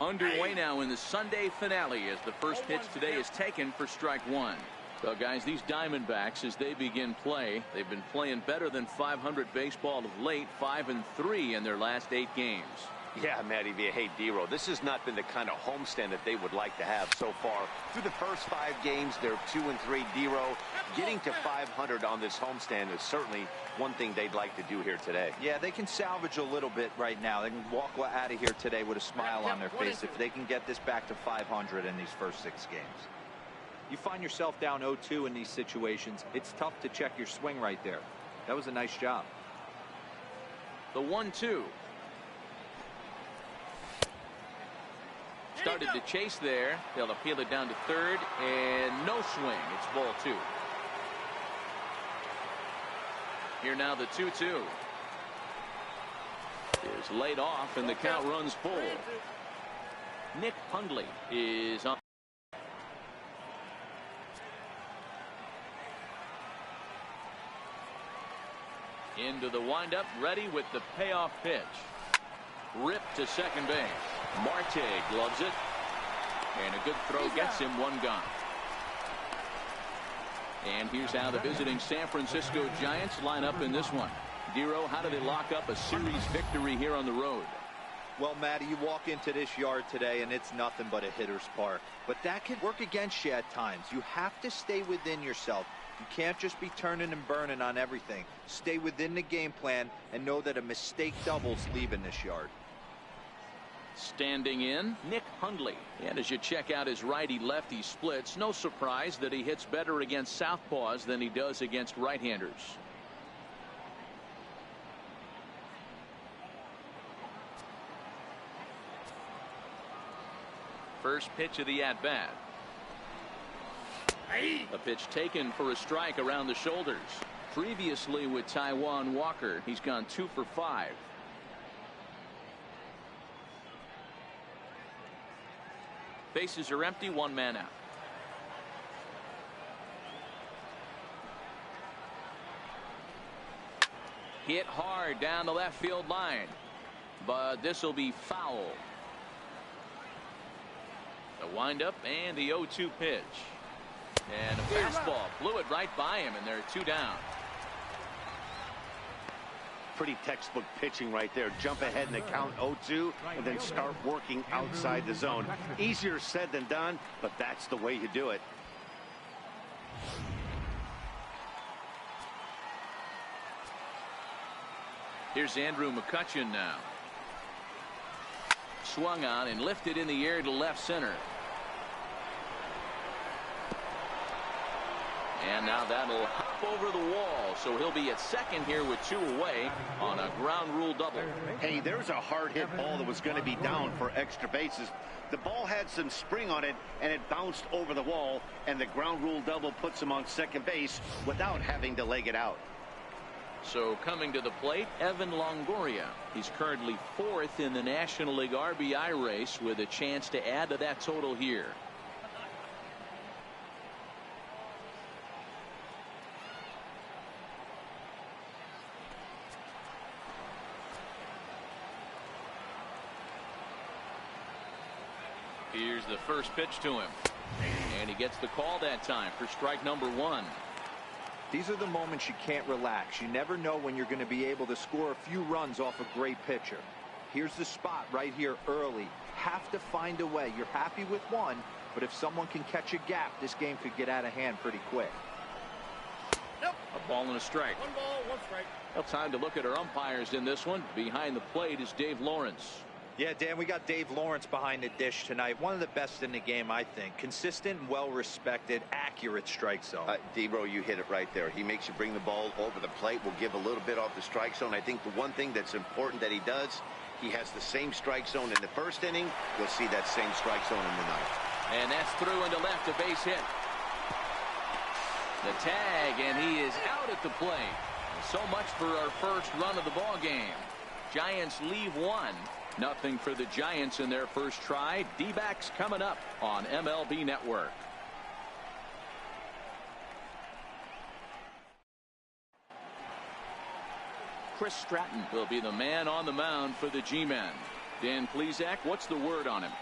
Underway now in the Sunday finale as the first pitch today is taken for strike one. Well, guys, these Diamondbacks, as they begin play, they've been playing better than 500 baseball of late, 5-3 in their last 8 games. Yeah, Matty V. Hey, D-Row, this has not been the kind of homestand that they would like to have so far. Through the first 5 games, they're 2-3. D-Row, getting to 500 on this homestand is certainly one thing they'd like to do here today. Yeah, they can salvage a little bit right now. They can walk out of here today with a smile on their face if they can get this back to 500 in these first 6 games. You find yourself down 0-2 in these situations, it's tough to check your swing right there. That was a nice job. The 1-2. Started to chase there. They'll appeal it down to third, and no swing. It's ball 2. Here now the 2-2. Is laid off, and the count runs full. Nick Hundley is on. Into the windup, ready with the payoff pitch. Ripped to second base. Marte gloves it, and a good throw gets him 1 gone. And here's how the visiting San Francisco Giants line up in this one. Dero, how do they lock up a series victory here on the road? Well, Matty, you walk into this yard today and it's nothing but a hitter's park, but that can work against you at times. You have to stay within yourself. You can't just be turning and burning on everything. Stay within the game plan and know that a mistake doubles leaving this yard. Standing in, Nick Hundley. And as you check out his righty-lefty splits, no surprise that he hits better against southpaws than he does against right-handers. First pitch of the at-bat. A pitch taken for a strike around the shoulders. Previously with Taijuan Walker, he's gone 2 for 5. Bases are empty, 1 man out. Hit hard down the left field line, but this will be foul. The windup and the 0-2 pitch. And a fastball blew it right by him, and they're 2 down. Pretty textbook pitching right there. Jump ahead in the count 0-2 and then start working outside the zone. Easier said than done, but that's the way you do it. Here's Andrew McCutchen now. Swung on and lifted in the air to left center. And now that'll hop over the wall, so he'll be at second here with 2 away on a ground rule double. Hey, there's a hard hit ball that was going to be down for extra bases. The ball had some spring on it, and it bounced over the wall, and the ground rule double puts him on second base without having to leg it out. So coming to the plate, Evan Longoria. He's currently 4th in the National League RBI race with a chance to add to that total here. Here's the first pitch to him, and he gets the call that time for strike number 1. These are the moments you can't relax. You never know when you're going to be able to score a few runs off a great pitcher. Here's the spot right here early. Have to find a way. You're happy with 1, but if someone can catch a gap, this game could get out of hand pretty quick. A ball and a strike. 1 ball, 1 strike. Well, time to look at our umpires in this one. Behind the plate is Dave Lawrence. Yeah, Dan, we got Dave Lawrence behind the dish tonight. One of the best in the game, I think. Consistent, well-respected, accurate strike zone. D-Bro, you hit it right there. He makes you bring the ball over the plate. We'll give a little bit off the strike zone. I think the one thing that's important that he does, he has the same strike zone in the first inning. You'll see that same strike zone in the ninth. And that's through into left, a base hit. The tag, and he is out at the plate. So much for our first run of the ball game. Giants leave 1. Nothing for the Giants in their first try. D-backs coming up on MLB Network. Chris Stratton will be the man on the mound for the G-men. Dan Plesac, what's the word on him?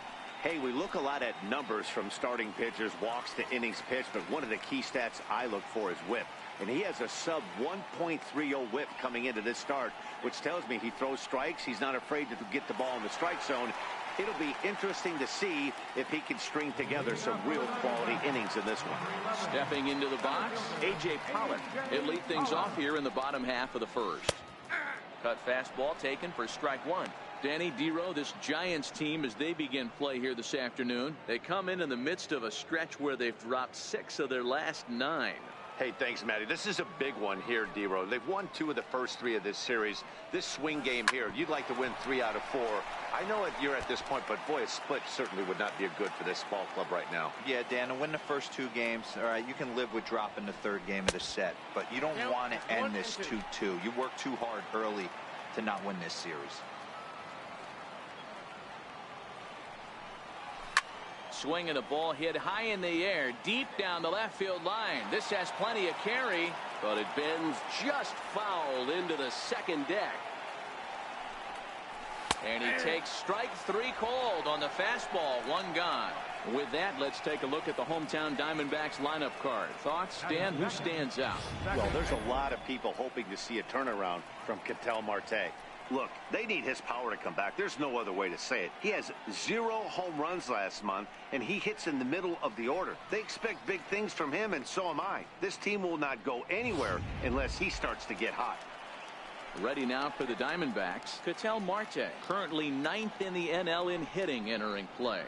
Hey, we look a lot at numbers from starting pitchers, walks to innings pitched, but one of the key stats I look for is whip. And he has a sub 1.30 whip coming into this start, which tells me he throws strikes. He's not afraid to get the ball in the strike zone. It'll be interesting to see if he can string together some real quality innings in this one. Stepping into the box, A.J. Pollock. He'll lead things off here in the bottom half of the first. Cut fastball taken for strike one. Danny Dero, this Giants team, as they begin play here this afternoon, they come in the midst of a stretch where they've dropped 6 of their last 9. Hey, thanks, Matty. This is a big one here, Dero. They've won 2 of the first 3 of this series. This swing game here, you'd like to win 3 out of 4. I know you're at this point, but boy, a split certainly would not be a good for this ball club right now. Yeah, Dan, to win the first 2 games, all right, you can live with dropping the 3rd game of the set, but you don't want to end this 2-2. You work too hard early to not win this series. Swinging a ball hit high in the air, deep down the left field line. This has plenty of carry, but it bends just foul into the second deck. And he takes strike 3 called on the fastball, 1 gone. With that, let's take a look at the hometown Diamondbacks lineup card. Thoughts, Dan? Who stands out? Well, there's a lot of people hoping to see a turnaround from Ketel Marte. Look, they need his power to come back. There's no other way to say it. He has 0 home runs last month, and he hits in the middle of the order. They expect big things from him, and so am I. This team will not go anywhere unless he starts to get hot. Ready now for the Diamondbacks, Ketel Marte, currently 9th in the NL in hitting, entering play.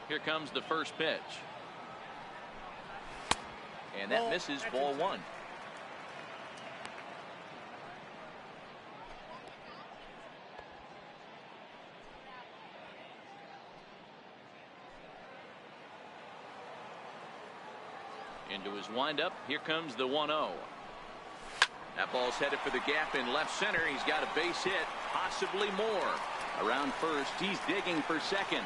Here comes the first pitch. And that misses, ball 1. Into his windup. Here comes the 1-0. That ball's headed for the gap in left center. He's got a base hit, possibly more. Around first, he's digging for second.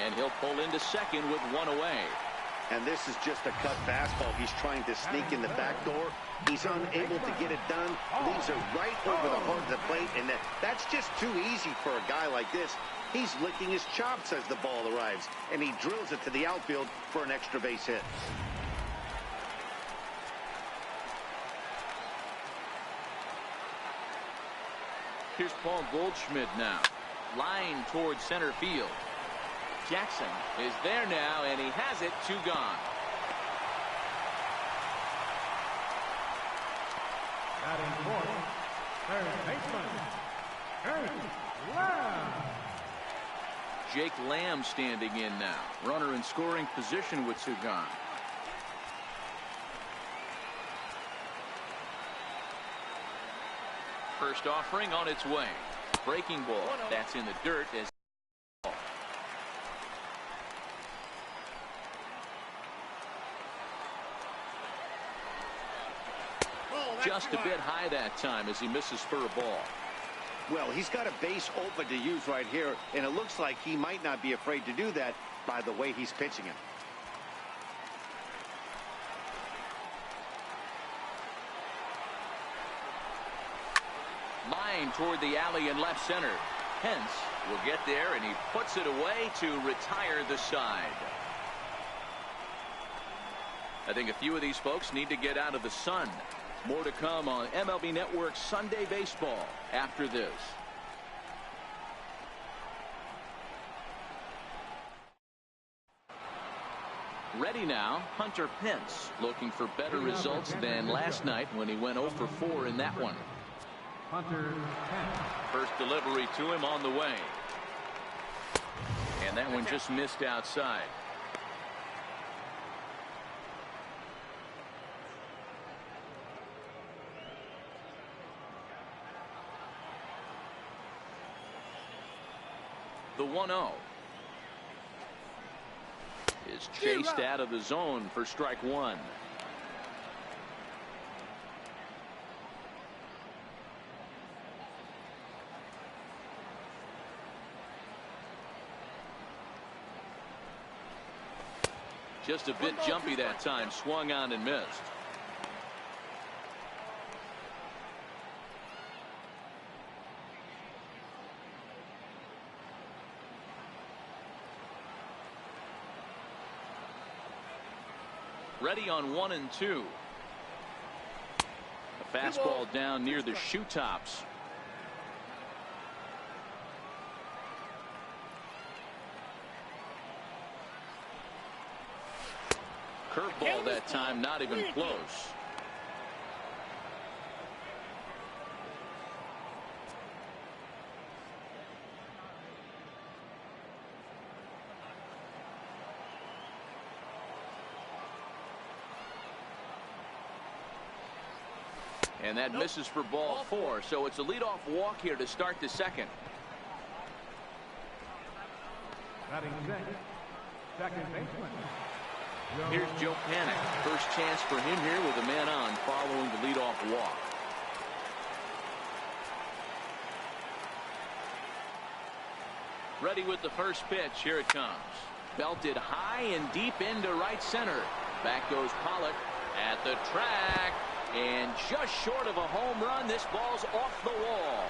And he'll pull into second with 1 away. And this is just a cut fastball. He's trying to sneak in the back door. He's unable to get it done. Leaves it right over the heart of the plate. And that's just too easy for a guy like this. He's licking his chops as the ball arrives. And he drills it to the outfield for an extra base hit. Here's Paul Goldschmidt now. Line towards center field. Jackson is there now, and he has it. 2 gone. Batting fourth, third baseman, Lamb. Jake Lamb standing in now. Runner in scoring position with 2 gone. First offering on its way. Breaking ball. That's in the dirt as just a bit high that time as he misses for a ball. Well, he's got a base open to use right here, and it looks like he might not be afraid to do that by the way he's pitching it. Line toward the alley in left center. Pence will get there, and he puts it away to retire the side. I think a few of these folks need to get out of the sun. More to come on MLB Network's Sunday Baseball after this. Ready now, Hunter Pence, looking for better results than last night when he went 0 for 4 in that one. Hunter Pence. First delivery to him on the way. And that one just missed outside. The 1-0 is chased out of the zone for strike 1. Just a bit jumpy that time. Swung on and missed. Ready on 1 and 2. A fastball down near the shoe tops. Curveball that time, not even close. And that misses for ball 4, so it's a leadoff walk here to start the second. Batting sixth, second baseman. Here's Joe Panik. First chance for him here with a man on following the leadoff walk. Ready with the first pitch. Here it comes. Belted high and deep into right center. Back goes Pollock at the track. And just short of a home run, this ball's off the wall.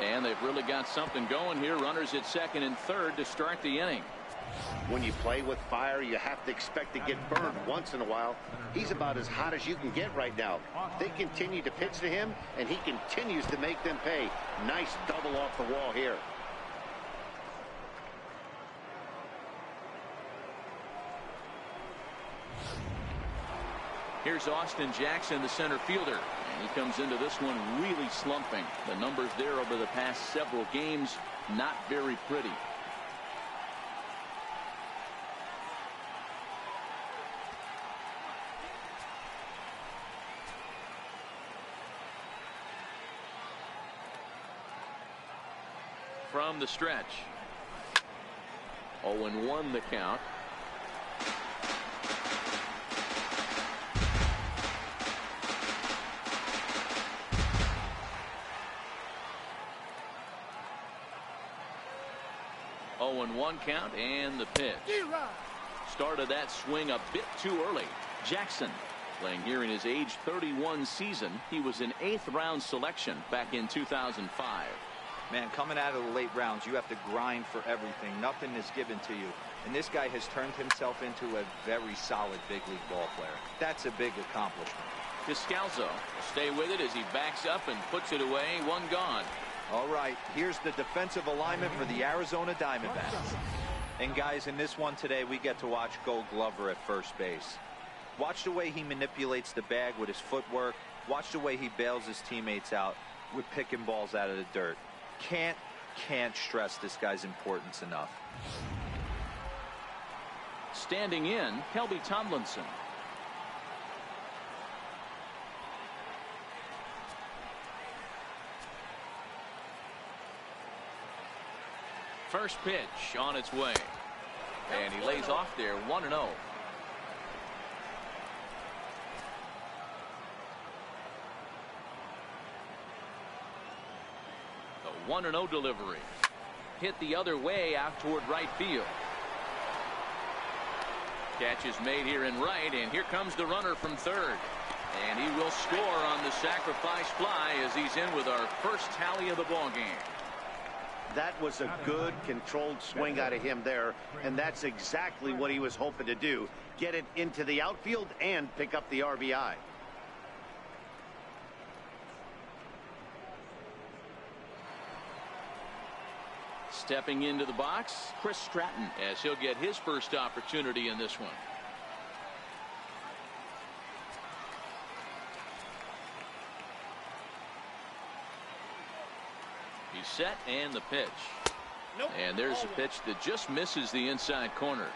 And they've really got something going here. Runners at second and third to start the inning. When you play with fire, you have to expect to get burned once in a while. He's about as hot as you can get right now. They continue to pitch to him, and he continues to make them pay. Nice double off the wall here. Here's Austin Jackson, the center fielder. And he comes into this one really slumping. The numbers there over the past several games, not very pretty. From the stretch. 0-1 the count. One count and the pitch. Started that swing a bit too early. Jackson playing here in his age 31 season. He was an 8th round selection back in 2005. Man, coming out of the late rounds, you have to grind for everything. Nothing is given to you. And this guy has turned himself into a very solid big league ball player. That's a big accomplishment. Descalzo will stay with it as he backs up and puts it away. One gone. All right, here's the defensive alignment for the Arizona Diamondbacks. And guys, in this one today, we get to watch Gold Glover at first base. Watch the way he manipulates the bag with his footwork. Watch the way he bails his teammates out with picking balls out of the dirt. Can't stress this guy's importance enough. Standing in, Kelby Tomlinson. First pitch on its way. And he lays off there 1-0. The 1-0 delivery. Hit the other way out toward right field. Catch is made here in right, and here comes the runner from third. And he will score on the sacrifice fly as he's in with our first tally of the ball game. That was a good controlled swing out of him there, and that's exactly what he was hoping to do. Get it into the outfield and pick up the RBI. Stepping into the box, Chris Stratton, as he'll get his first opportunity in this one. He's set, and the pitch. And there's a pitch that just misses the inside corner.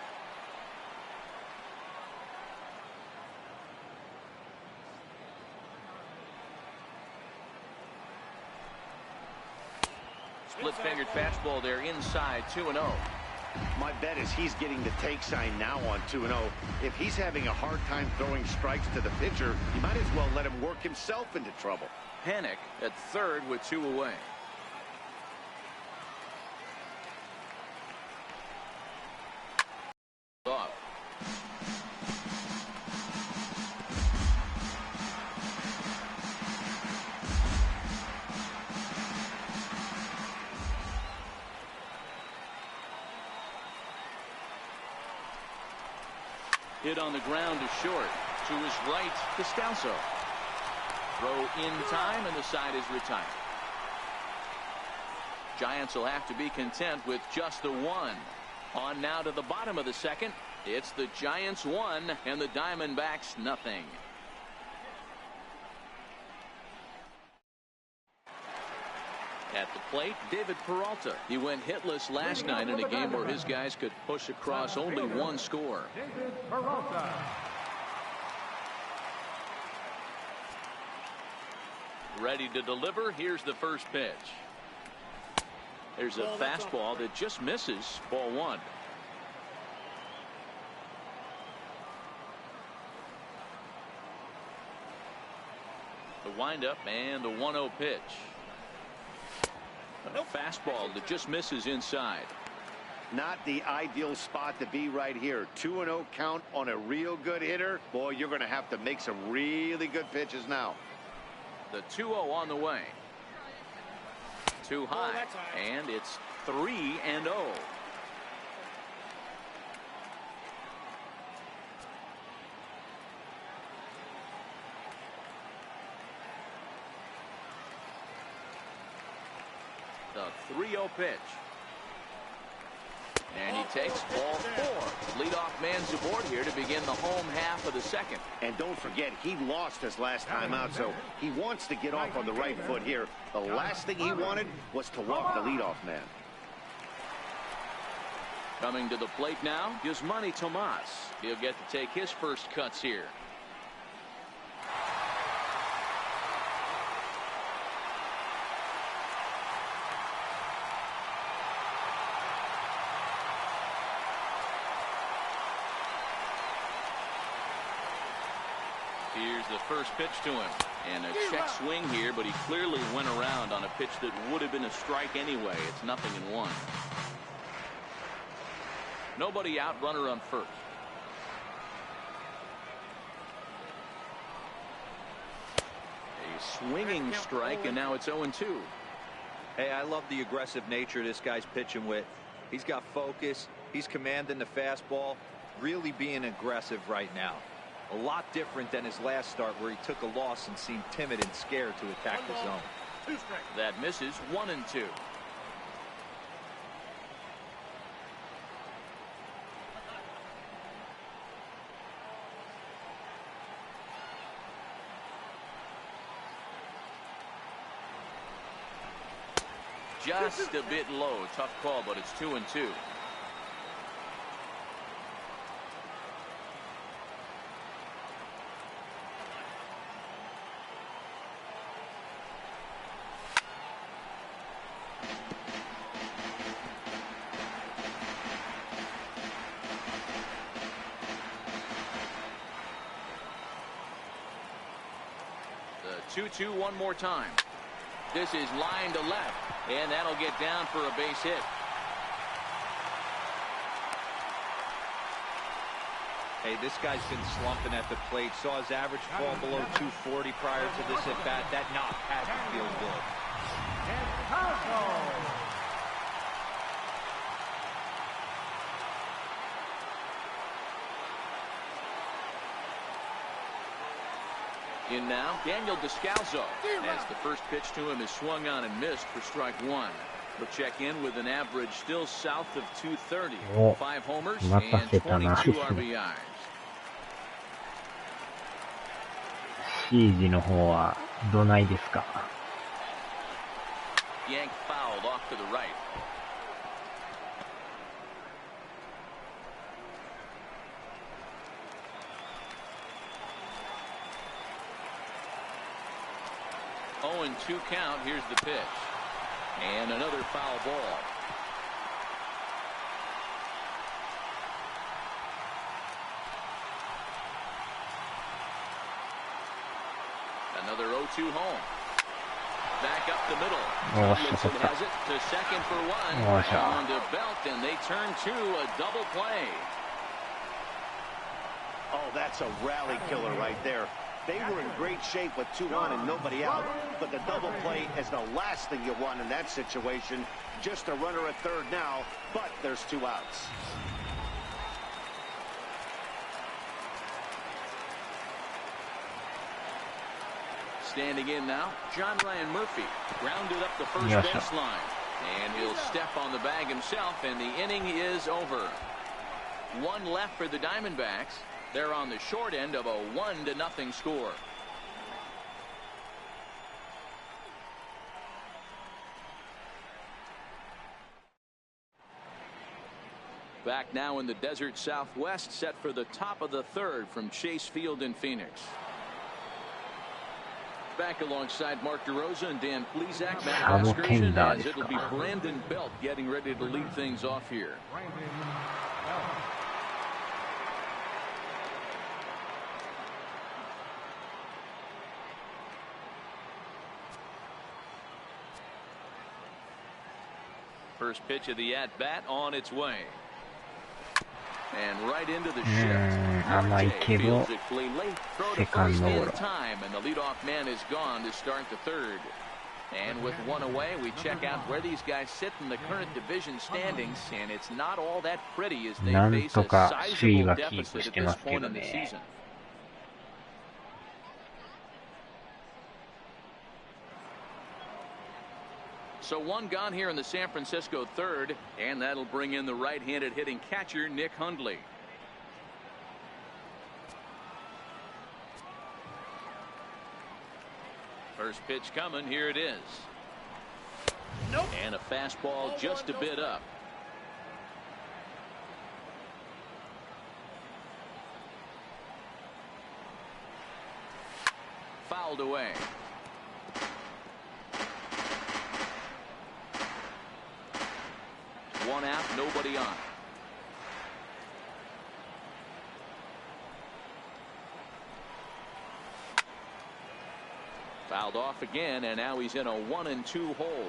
Split-fingered fastball there inside 2-0. My bet is he's getting the take sign now on 2-0. If he's having a hard time throwing strikes to the pitcher, you might as well let him work himself into trouble. Panik at third with 2 away. Off. Hit on the ground is short. To his right, Descalso. Throw in time, and the side is retired. Giants will have to be content with just the one. On now to the bottom of the second. It's the Giants 1 and the Diamondbacks nothing. At the plate, David Peralta. He went hitless last night in a game where his guys could push across only one score. David Peralta. Ready to deliver. Here's the first pitch. There's a fastball that just misses. Ball 1. The windup and the 1-0 pitch. A fastball that just misses inside. Not the ideal spot to be right here. 2-0 count on a real good hitter. Boy, you're going to have to make some really good pitches now. The 2-0 on the way. Too high, and it's 3-0. The 3-0 pitch. And he takes ball 4. Leadoff man's aboard here to begin the home half of the second. And don't forget, he lost his last time out, so he wants to get off on the right foot here. The last thing he wanted was to walk the leadoff man. Coming to the plate now, Yasmani Tomas. He'll get to take his first cuts here. Here's the first pitch to him. And a check swing here, but he clearly went around on a pitch that would have been a strike anyway. It's 0-1. Nobody out, runner on first. A swinging strike, and now it's 0-2. Hey, I love the aggressive nature this guy's pitching with. He's got focus. He's commanding the fastball. Really being aggressive right now. A lot different than his last start where he took a loss and seemed timid and scared to attack the zone. That misses. 1-2. Just a bit low. Tough call, but it's 2-2. The 2-2 one more time. This is line to left, and that'll get down for a base hit. Hey, this guy's been slumping at the plate. Saw his average fall below 240 prior to this at bat. That knock had to feel good. In now, Daniel Descalso, as the first pitch to him is swung on and missed for strike 1. He'll check in with an average still south of 230. 5 homers and 22 RBIs. シージの方はどないですか? Yank fouled off to the right. Oh, and 2 count. Here's the pitch. And another foul ball. Another 0-2 home. Back up the middle. Robinson has it to second for 1. On to Belt, and they turn to a double play. Oh, that's a rally killer right there. They were in great shape with 2 on and nobody out, but the double play is the last thing you want in that situation. Just a runner at third now, but there's 2 outs. Standing in now, John Ryan Murphy grounded up the first baseline, and he'll step on the bag himself, and the inning is over. One left for the Diamondbacks. They're on the short end of a 1-0 score. Back now in the desert Southwest, set for the top of the third from Chase Field in Phoenix. Back alongside Mark DeRosa and Dan Plesac, Matt Vasgersian, as it'll be Brandon Belt getting ready to lead things off here. First pitch of the at-bat on its way. And right into the shift. Feels it play late. Throw to first in time, and the leadoff man is gone to start the third. And with one away, we check out where these guys sit in the current division standings, and it's not all that pretty as they face a sizable deficit at this point in the season. So one gone here in the San Francisco third, and that'll bring in the right-handed hitting catcher, Nick Hundley. First pitch coming, here it is. Nope. And a fastball just a bit up. Fouled away. One out, nobody on. Fouled off again, and now he's in a 1-2 hole.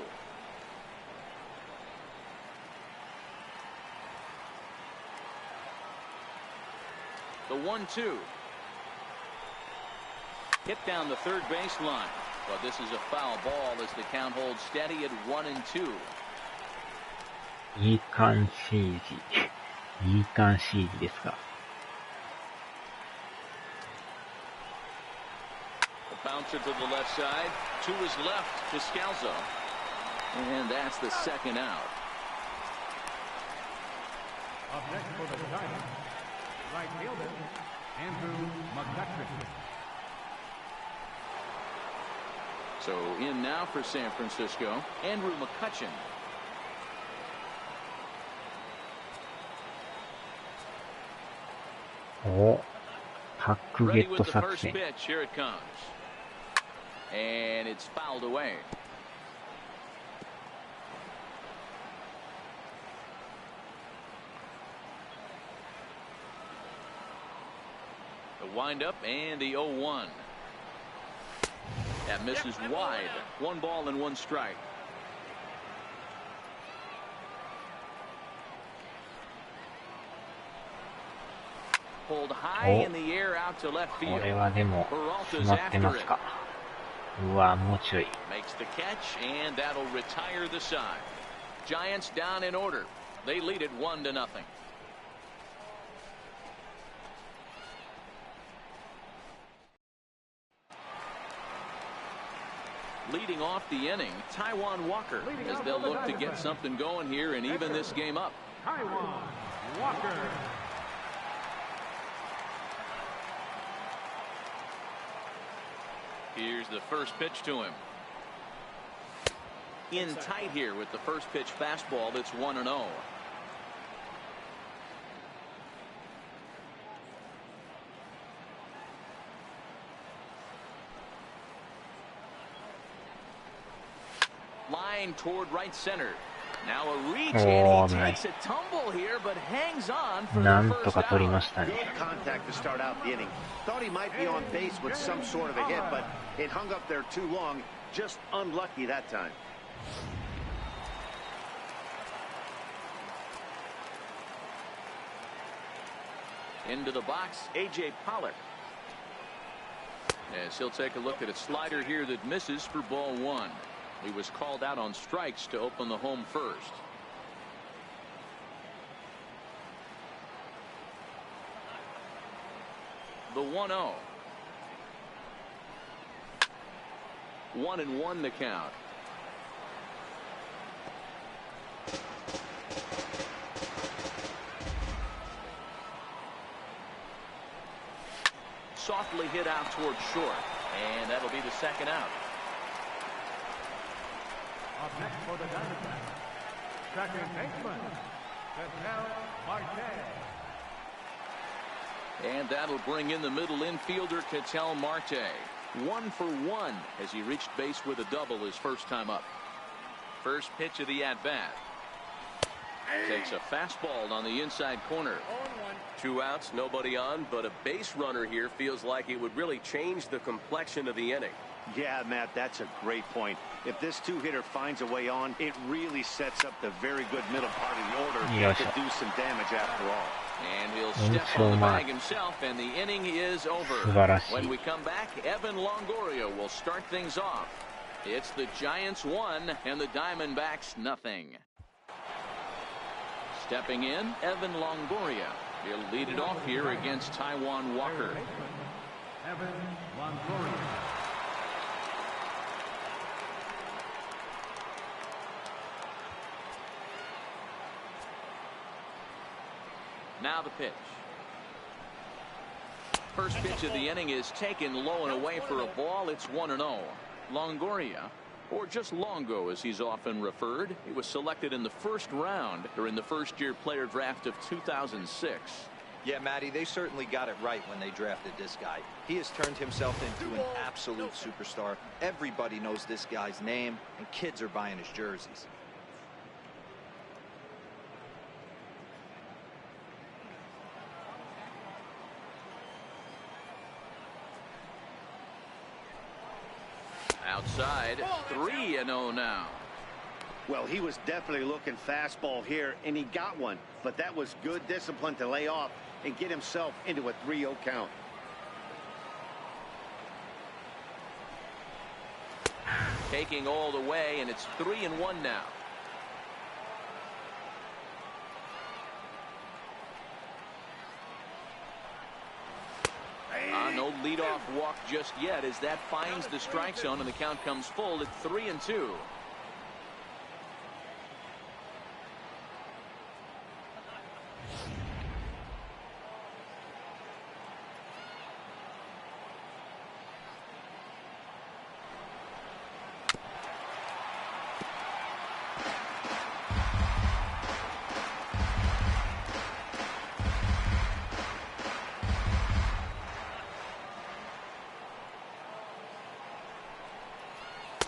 The 1-2. Hit down the third baseline. But this is a foul ball as the count holds steady at 1-2. いい感じですか。A bouncer to the left side. To his left to Scalzo. And that's the second out. Up next for the Giants, right fielder, Andrew McCutcheon. So in now for San Francisco, Andrew McCutcheon. Oh, タックゲット作戦。 Here it comes. And it's fouled away. The windup and the 0-1. That misses wide. 1 ball and 1 strike. Pulled high in the air out to left field. これはでも決まってますか。うわ、もうちょい。 Makes the catch, and that'll retire the side. Giants down in order. They lead it 1-0. Leading off the inning, Taijuan Walker, as they'll look to get something going here and even this game up. Taijuan Walker. Here's the first pitch to him. In tight here with the first pitch fastball. That's 1-0. Line toward right center. Now a reach, and he takes a tumble here, but hangs on for the first out. Good contact to start out the inning. Thought he might be on base with some sort of a hit, but it hung up there too long. Just unlucky that time. Into the box, A.J. Pollock. As he'll take a look at a slider here that misses for ball 1. He was called out on strikes to open the home first. The 1-0. 1-1 the count. Softly hit out towards short, and that'll be the second out. Up next for the Diamondbacks, second baseman, Marte. And that'll bring in the middle infielder Ketel Marte. 1 for 1 as he reached base with a double his first time up. First pitch of the at-bat. Takes a fastball on the inside corner. 2 outs, nobody on, but a base runner here feels like it would really change the complexion of the inning. Yeah, Matt, that's a great point. If this two-hitter finds a way on, it really sets up the very good middle part of the order to do some damage after all. And he'll step on the bag himself, and the inning is over. When we come back, Evan Longoria will start things off. It's the Giants 1 and the Diamondbacks nothing. Stepping in, Evan Longoria. He'll lead it off here against Taijuan Walker. Evan Longoria. Now the pitch. First pitch of the inning is taken low and away for a ball. It's 1-0. Longoria, or just Longo as he's often referred, he was selected in the first round during the first-year player draft of 2006. Yeah, Matty, they certainly got it right when they drafted this guy. He has turned himself into an absolute superstar. Everybody knows this guy's name, and kids are buying his jerseys. Outside, 3-0 now. Well, he was definitely looking fastball here, and he got one. But that was good discipline to lay off and get himself into a 3-0 count. Taking all the way, and it's 3-1 now. No leadoff walk just yet as that finds the strike zone and the count comes full at 3-2.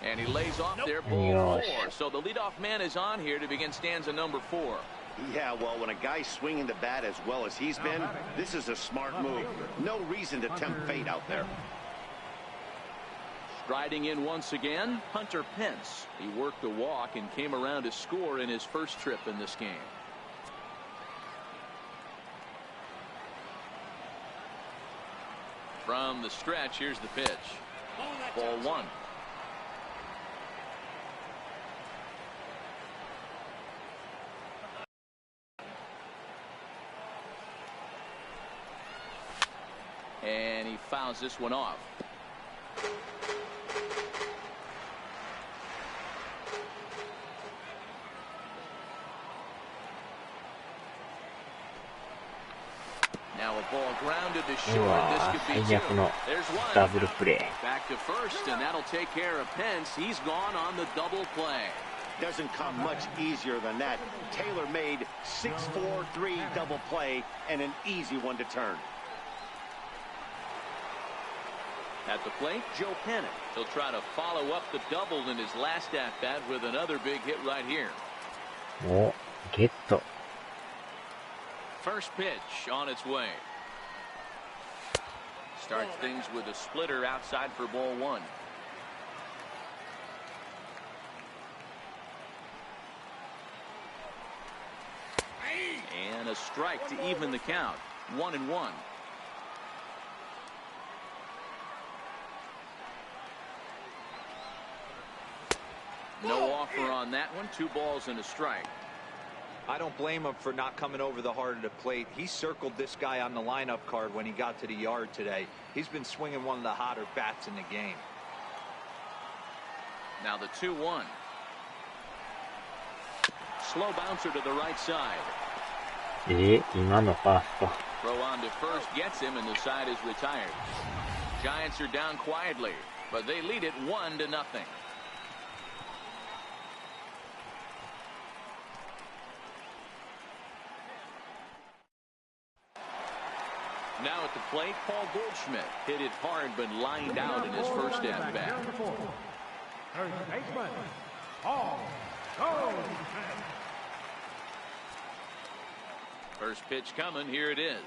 And he lays off there, ball 4. So the leadoff man is on here to begin stanza number 4. Yeah, well, when a guy's swinging the bat as well as he's been, this is a smart move. No reason to tempt fate out there. Striding in once again, Hunter Pence. He worked the walk and came around to score in his first trip in this game. From the stretch, here's the pitch. Ball 1. And he fouls this one off. Now a ball grounded to short. This could be 2. There's 1. Back to first, and that'll take care of Pence. He's gone on the double play. Doesn't come much easier than that. Taylor made 6-4-3 double play and an easy one to turn. At the plate, Joe Panic. He'll try to follow up the double in his last at-bat with another big hit right here. Oh, get. First pitch on its way. Starts things with a splitter outside for ball 1. And a strike to even the count. 1-1. No offer on that one. 2 balls and a strike. I don't blame him for not coming over the heart of the plate. He circled this guy on the lineup card when he got to the yard today. He's been swinging one of the hotter bats in the game. Now the 2-1. Slow bouncer to the right side. 今のファースト。 Throw on to first gets him, and the side is retired. Giants are down quietly, but they lead it 1-0. Now at the plate, Paul Goldschmidt hit it hard but lined out in his first at bat. First baseman, Paul Goldschmidt. First pitch coming, here it is.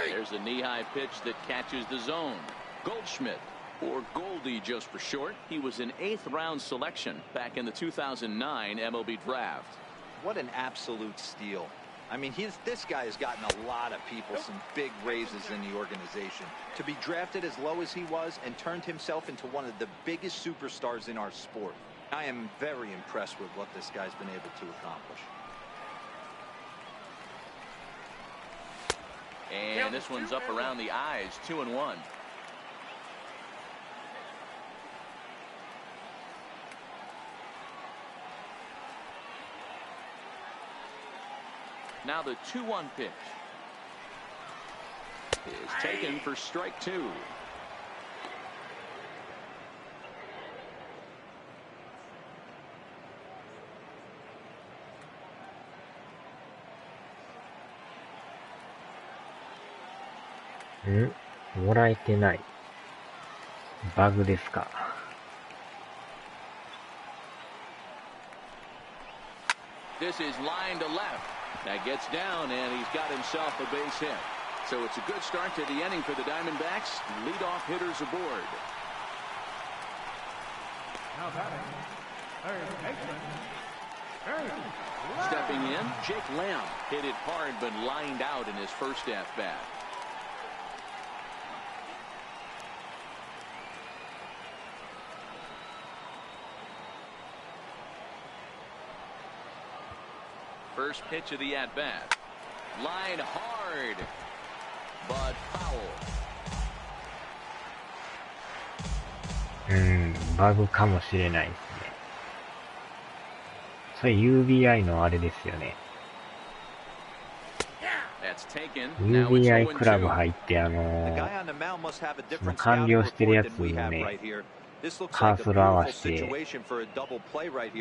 There's a knee-high pitch that catches the zone. Goldschmidt, or Goldie just for short. He was an 8th round selection back in the 2009 MLB draft. What an absolute steal. I mean, this guy has gotten a lot of people some big raises in the organization. To be drafted as low as he was and turned himself into one of the biggest superstars in our sport. I am very impressed with what this guy's been able to accomplish. And this one's up around the eyes, 2-1. Now the 2-1 pitch is taken for strike 2. もらえてない。バグですか。This is line to left. That gets down, and he's got himself a base hit. So it's a good start to the inning for the Diamondbacks. Leadoff hitters aboard. Now batting, third baseman, Stepping in, Jake Lamb hit it hard but lined out in his first at bat. First pitch of the at-bat. Line hard, but foul. バグかもしれないですね。それ UBI のあれですよね。UBI クラブ入って完了してるやつをね、カーソル合わせて、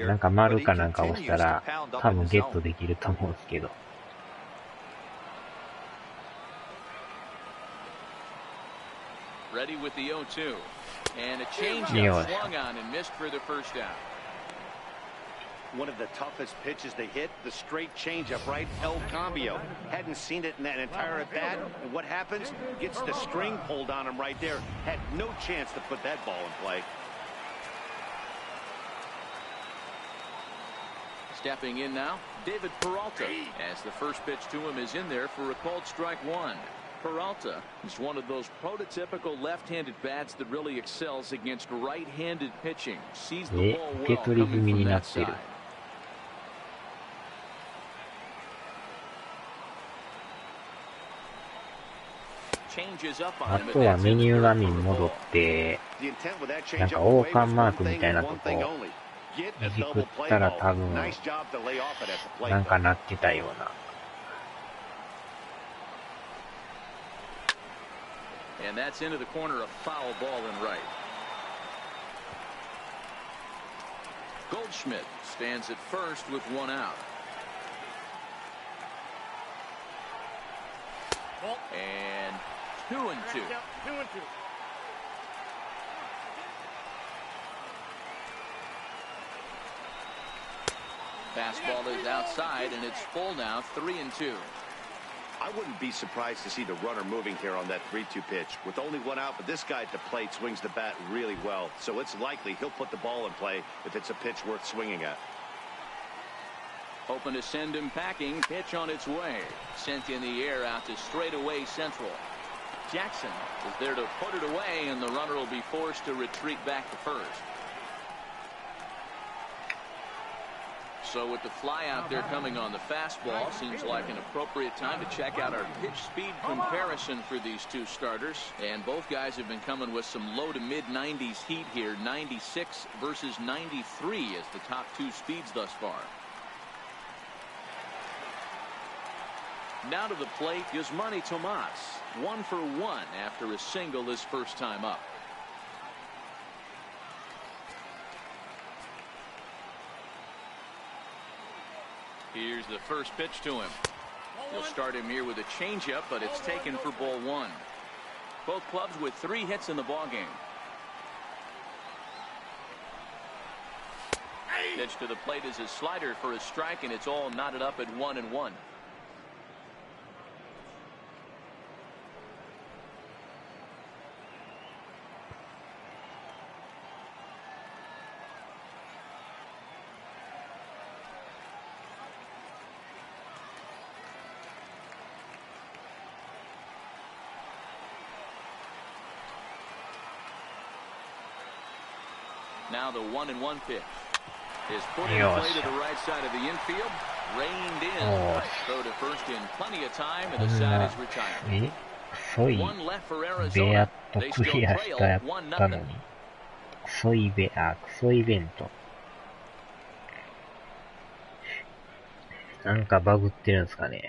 なんか丸かなんか押したら、多分ゲットできると思うんですけど。Ready with the 0-2. And a changeup swung on and missed for the first out. One of the toughest pitches they hit, the straight changeup, right? El Cambio. Hadn't seen it in that entire at bat. And what happens? Gets the string pulled on him right there. Had no chance to put that ball in play. Stepping in now, David Peralta, as the first pitch to him is in there for a called strike 1. Peralta is one of those prototypical left-handed bats that really excels against right-handed pitching. Sees the ball well coming from that side. あとはメニュー画面に戻って、なんか王冠マークみたいなとこいじくったら多分なんかなってたような。And that's into the corner, a foul ball in right. Goldschmidt stands at first with one out. And 2-2. Fastball is outside, and it's full now, 3-2. I wouldn't be surprised to see the runner moving here on that 3-2 pitch. With only one out, but this guy at the plate swings the bat really well. So it's likely he'll put the ball in play if it's a pitch worth swinging at. Hoping to send him packing. Pitch on its way. Sent in the air out to straightaway central. Jackson is there to put it away, and the runner will be forced to retreat back to first. So with the fly out there coming on the fastball, seems like an appropriate time to check out our pitch speed comparison for these two starters. And both guys have been coming with some low to mid 90s heat here. 96 versus 93 is the top two speeds thus far. Now to the plate, Yasmani Tomas. 1 for 1 after a single his first time up. Here's the first pitch to him. He'll start him here with a changeup, but it's taken for ball 1. Both clubs with 3 hits in the ballgame. Pitch to the plate is a slider for a strike, and it's all knotted up at 1-1. Now the 1-1 pitch is put in play to the right side of the infield, reined in. Throw to first in plenty of time, and the side is retired. One left for Arizona. They still trail 1-0. クソイベント。なんかバグってるんですかね。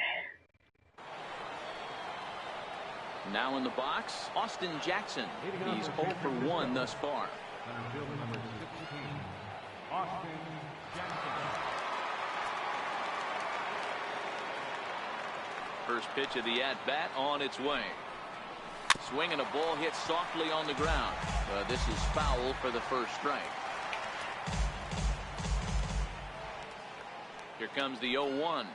Now in the box, Austin Jackson. He's 0 for 1 thus far. First pitch of the at-bat on its way. Swing and a ball hit softly on the ground. This is foul for the first strike. Here comes the 0-1.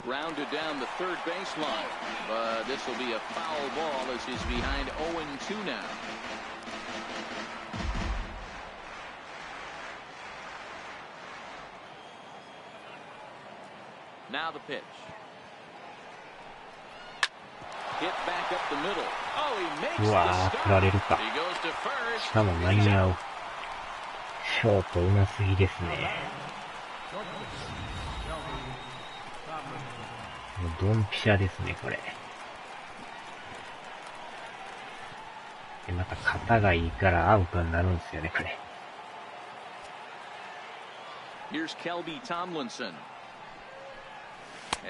Grounded down the third baseline. But this will be a foul ball as he's behind 0-2 now. Now the pitch. Hit back up the middle. Oh, he makes the stop. He goes to first. しかも間に合う。ショートうますぎですね。もうドンピシャですね、これ。で、また肩がいいからアウトになるんですよね、これ。Here's Kelby Tomlinson.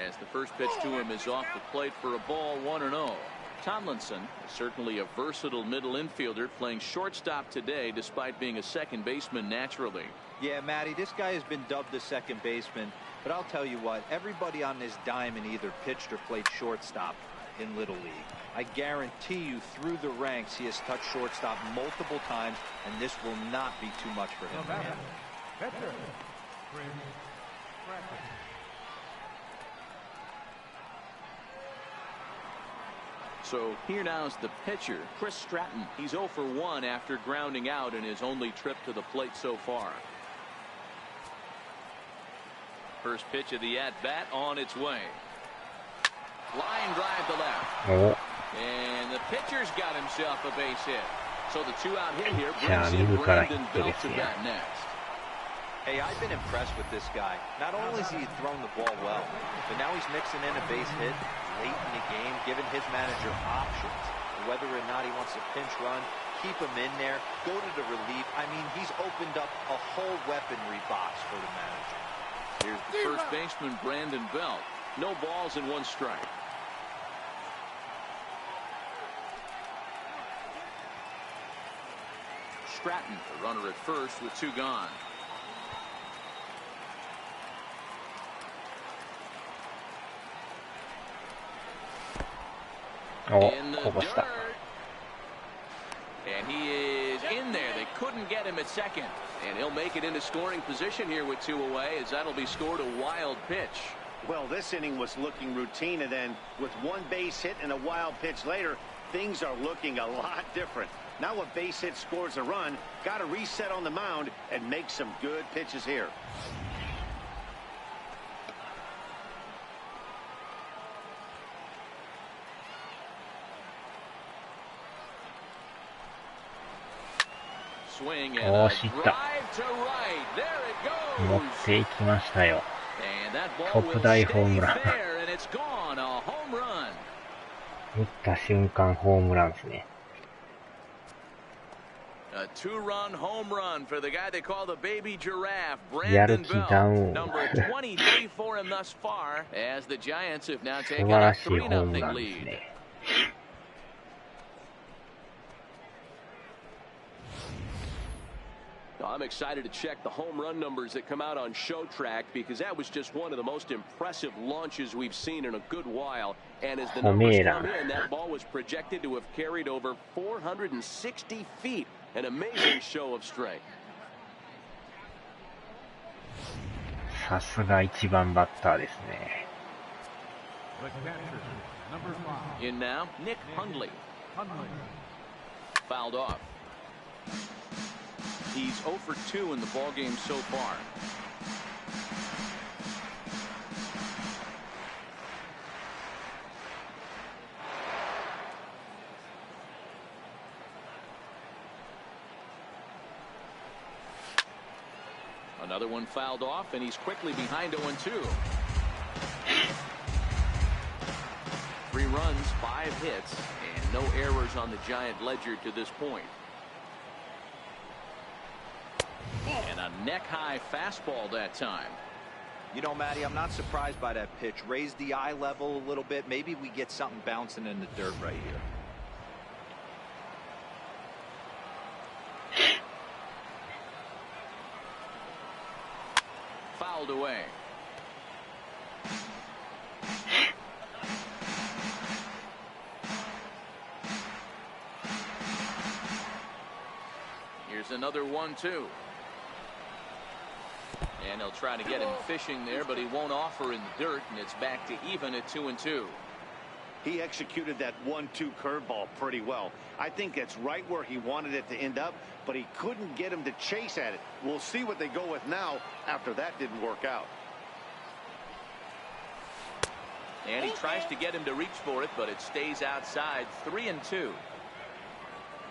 As the first pitch to him is off the plate for a ball, 1-0. Tomlinson is certainly a versatile middle infielder, playing shortstop today despite being a second baseman naturally. Yeah, Matty, this guy has been dubbed the second baseman, but I'll tell you what, everybody on this diamond either pitched or played shortstop in Little League. I guarantee you through the ranks he has touched shortstop multiple times, and this will not be too much for him. So here now is the pitcher, Chris Stratton. He's 0 for 1 after grounding out in his only trip to the plate so far. First pitch of the at-bat on its way. Line drive to left. And the pitcher's got himself a base hit. So the 2-out hit here brings in Brandon Belt to bat next. Hey, I've been impressed with this guy. Not only has he thrown the ball well, but now he's mixing in a base hit late in the game, giving his manager options. Whether or not he wants to pinch run, keep him in there, go to the relief. I mean, he's opened up a whole weaponry box for the manager. Here's the first baseman, Brandon Belt. No balls and 1 strike. Stratton, the runner at first with 2 gone. In the dirt. And he is in there. They couldn't get him at second. And he'll make it into scoring position here with 2 away, as that'll be scored a wild pitch. Well, this inning was looking routine, and then with 1 base hit and a wild pitch later, things are looking a lot different. Now a base hit scores a run, got to reset on the mound and make some good pitches here. swing お and ー、 a 知っ drive た。 to right. There it 持っ goes. ていきましたよ。 And that ball 特 will 大 stay ホームラン。 there, and it's gone. A home run. 打った瞬間ホームランですね。A two-run home run for the guy they call the baby giraffe, やる Brandon 気ダウ Bell. ン。 Number 23 for him thus far, as the Giants have now 素 taken 晴 a らしいホーム 3-0 ランです lead. ね。I'm excited to check the home run numbers that come out on Show Track because that was just one of the most impressive launches we've seen in a good while. And as the numbers come in, that ball was projected to have carried over 460 feet. An amazing show of strength. さすが一番バッターですね。 The catcher, number 5. In now, Nick Hundley. Fouled off. He's 0 for 2 in the ballgame so far. Another one fouled off, and he's quickly behind 0-2. 3 runs, 5 hits, and no errors on the Giant ledger to this point. And a neck-high fastball that time. You know, Matty, I'm not surprised by that pitch. Raise the eye level a little bit. Maybe we get something bouncing in the dirt right here. Fouled away. Here's another 1-2. And he'll try to get him fishing there, but he won't offer in the dirt, and it's back to even at 2-2. He executed that 1-2 curveball pretty well. I think it's right where he wanted it to end up, but he couldn't get him to chase at it. We'll see what they go with now after that didn't work out. And he tries to get him to reach for it, but it stays outside. 3-2.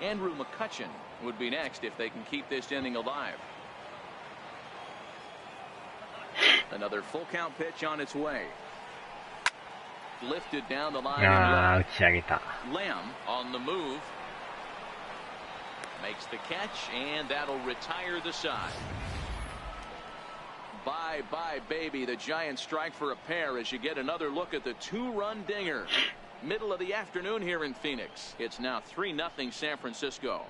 Andrew McCutchen would be next if they can keep this inning alive. Another full count pitch on its way. Lifted down the line. 打ち上げた。 Lamb on the move. Makes the catch, and that'll retire the side. Bye bye baby. The Giants strike for a pair as you get another look at the 2-run dinger. Middle of the afternoon here in Phoenix. It's now 3-0 San Francisco.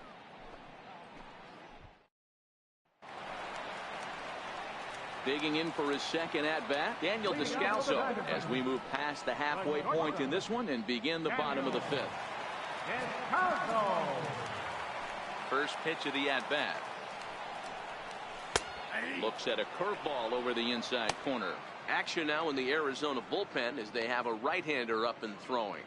Digging in for his second at-bat, Daniel Descalso, as we move past the halfway point in this one and begin the bottom of the 5th. First pitch of the at-bat. Looks at a curveball over the inside corner. Action now in the Arizona bullpen as they have a right-hander up and throwing.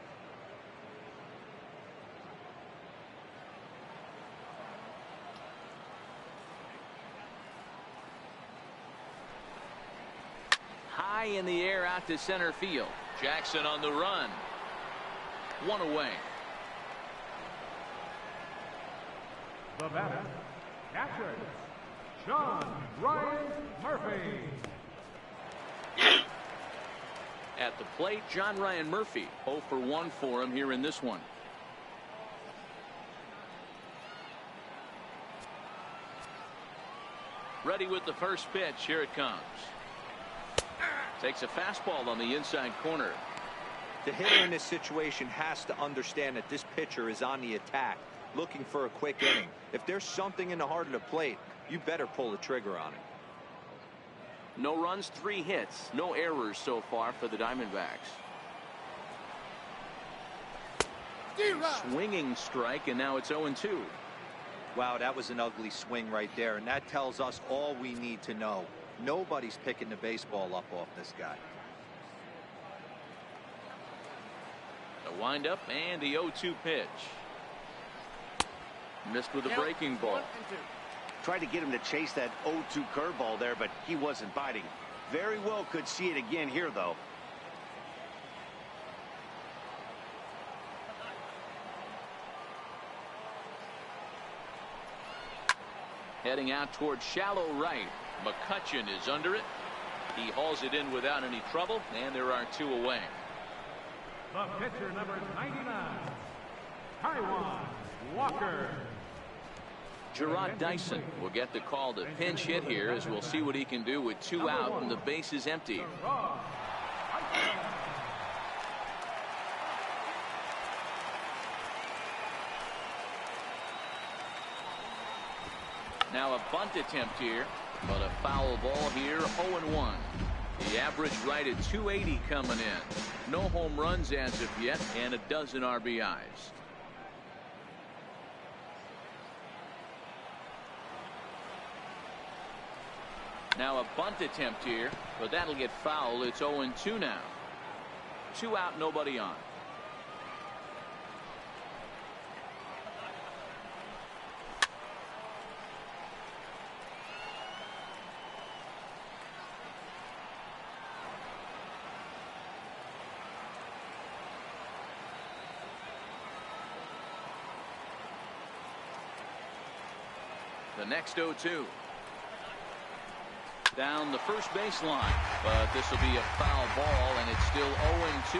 High in the air out to center field. Jackson on the run. 1 away. The batter, catcher, John Ryan Murphy. At the plate, John Ryan Murphy. 0 for 1 for him here in this one. Ready with the first pitch. Here it comes. Takes a fastball on the inside corner. The hitter in this situation has to understand that this pitcher is on the attack, looking for a quick inning. If there's something in the heart of the plate, you better pull the trigger on it. No runs, 3 hits, no errors so far for the Diamondbacks. Swinging strike, and now it's 0-2. Wow, that was an ugly swing right there, and that tells us all we need to know. Nobody's picking the baseball up off this guy. The windup and the 0-2 pitch. Missed with a breaking ball. Tried to get him to chase that 0-2 curveball there, but he wasn't biting. Very well could see it again here, though. Heading out towards shallow right. McCutcheon is under it. He hauls it in without any trouble, and there are 2 away. The pitcher, number 99, Taiwan Walker. Gerard Dyson will get the call to pinch hit here, as we'll see what he can do with 2 out and the base is empty. Now a bunt attempt here, but a foul ball here, 0-1. The average right at 280 coming in. No home runs as of yet, and a dozen RBIs. Now a bunt attempt here, but that'll get foul. It's 0-2 now. 2 out, nobody on. The next 0-2. Down the first baseline, but this will be a foul ball, and it's still 0-2.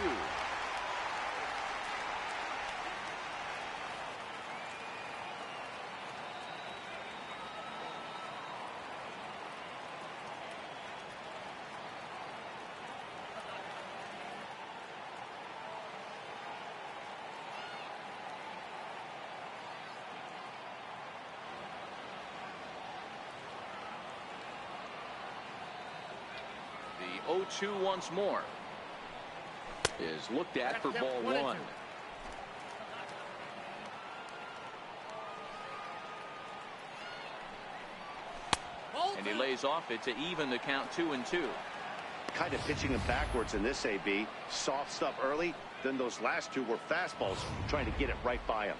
The 0-2 once more is looked at for ball 1. And he lays off it to even the count 2-2. Kind of pitching him backwards in this AB. Soft stuff early, then those last 2 were fastballs, trying to get it right by him.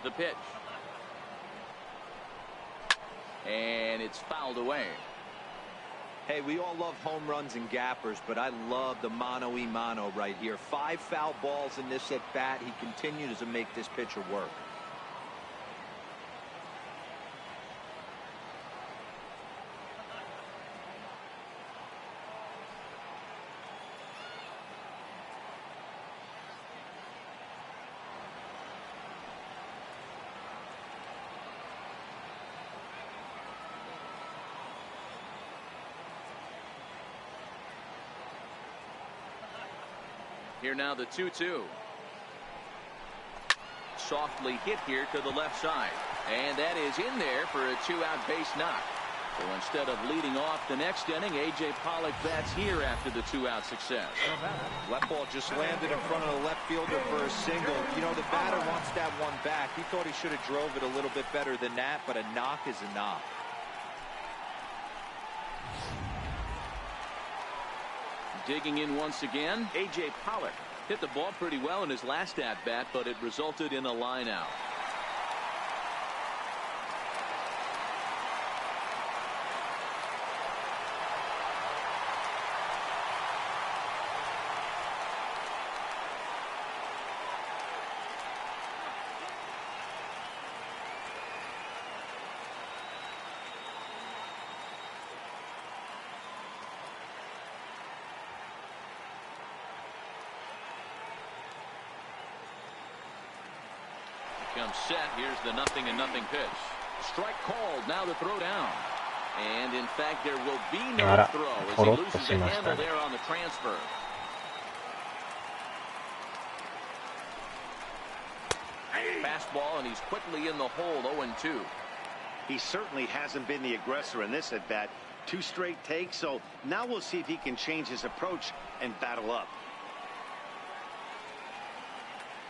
The pitch. And it's fouled away. Hey, we all love home runs and gappers, but I love the mano-y-mano right here. 5 foul balls in this at bat. He continues to make this pitcher work. Here now the 2-2. Softly hit here to the left side. And that is in there for a 2-out base knock. So instead of leading off the next inning, A.J. Pollock bats here after the 2-out success. That ball just landed in front of the left fielder for a single. You know, the batter wants that one back. He thought he should have drove it a little bit better than that, but a knock is a knock. Digging in once again, A.J. Pollock hit the ball pretty well in his last at-bat, but it resulted in a line out. Comes set. Here's the 0-0 pitch. Strike called. Now the throw down. And in fact, there will be no throw as he loses a handle there on the transfer. Fastball, and he's quickly in the hole. 0-2. He certainly hasn't been the aggressor in this at bat. 2 straight takes, so now we'll see if he can change his approach and battle up.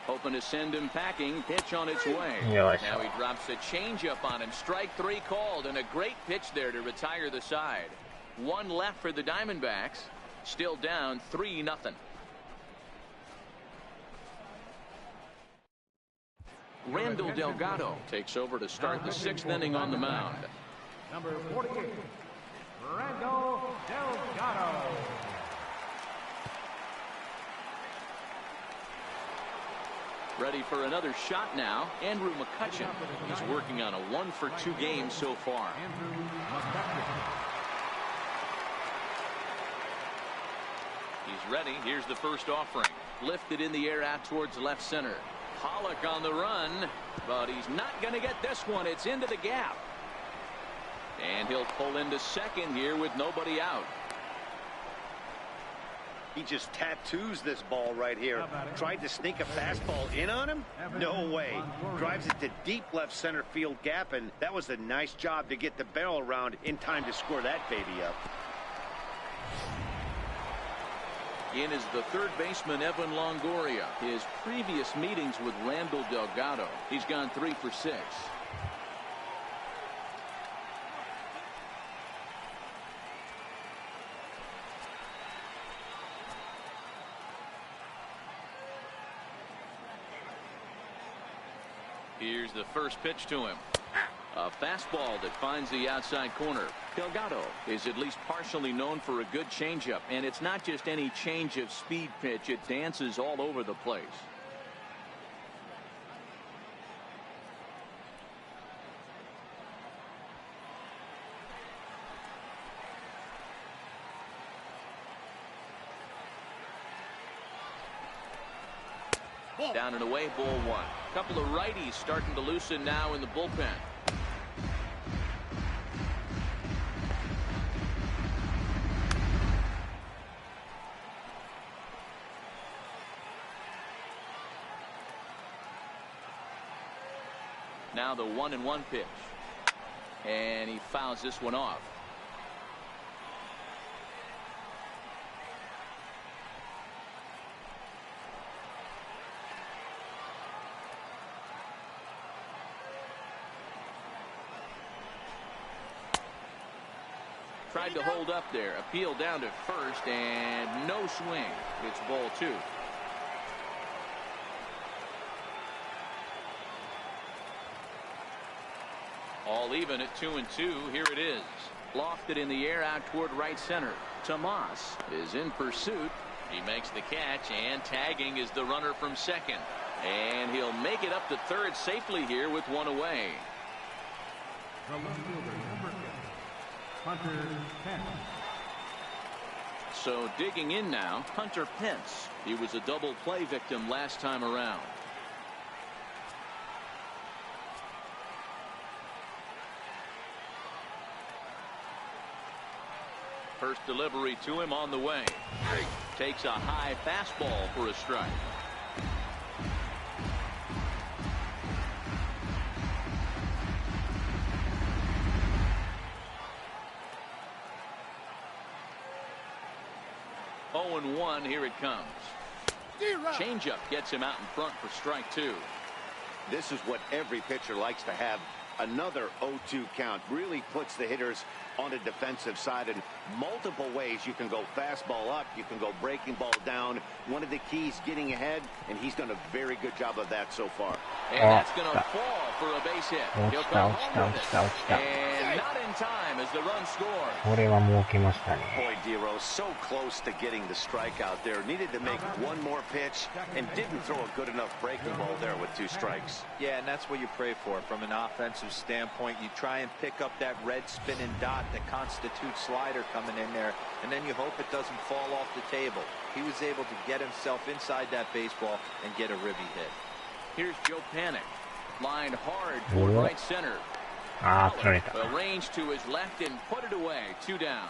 Hoping to send him packing. Pitch on its way. Now he drops a changeup on him. Strike 3 called, and a great pitch there to retire the side. 1 left for the Diamondbacks. Still down 3-0. Randall Delgado takes over to start the 6th inning on the mound. Number 48, Randall Delgado. Ready for another shot now. Andrew McCutcheon. He's working on a 1-for-2 game so far. He's ready. Here's the first offering. Lifted in the air out towards left center. Pollock on the run, but he's not going to get this one. It's into the gap. And he'll pull into second here with nobody out. He just tattoos this ball right here. Tried to sneak a fastball in on him? No way. Drives it to deep left center field gap, and that was a nice job to get the barrel around in time to score that baby up. In is the third baseman, Evan Longoria. His previous meetings with Randall Delgado, he's gone 3 for 6. Here's the first pitch to him. A fastball that finds the outside corner. Delgado is at least partially known for a good changeup, and it's not just any change of speed pitch. It dances all over the place. Down and away, ball 1. Couple of righties starting to loosen now in the bullpen. Now the 1-1 pitch. And he fouls this one off. Tried to hold up there. Appeal down to first, and no swing. It's ball 2. All even at 2-2. Here it is. Lofted in the air out toward right center. Tomas is in pursuit. He makes the catch, and tagging is the runner from second. And he'll make it up to third safely here with one away. The left fielder, number 6, Hunter Pence. So digging in now, Hunter Pence. He was a double play victim last time around. First delivery to him on the way. Takes a high fastball for a strike. Oh, and 1, here it comes. Changeup gets him out in front for strike 2. This is what every pitcher likes to have. Another 0-2 count really puts the hitters on the defensive side in multiple ways. You can go fastball up, you can go breaking ball down. One of the keys getting ahead, and he's done a very good job of that so far. And that's going to fall for a base hit. He'll come home with it. And not in time as the run scores. これは儲けましたね。 Boy, Dero, so close to getting the strikeout there. Needed to make one more pitch and didn't throw a good enough breaking ball there with 2 strikes. Yeah, and that's what you pray for from an offensive standpoint. You try and pick up that red spinning dot that constitutes slider coming in there, and then you hope it doesn't fall off the table. He was able to get himself inside that baseball and get a ribby hit. Here's Joe Panic. Lined hard toward right center. ああ、取られた。 Arranged to his left and put it away. 2 down.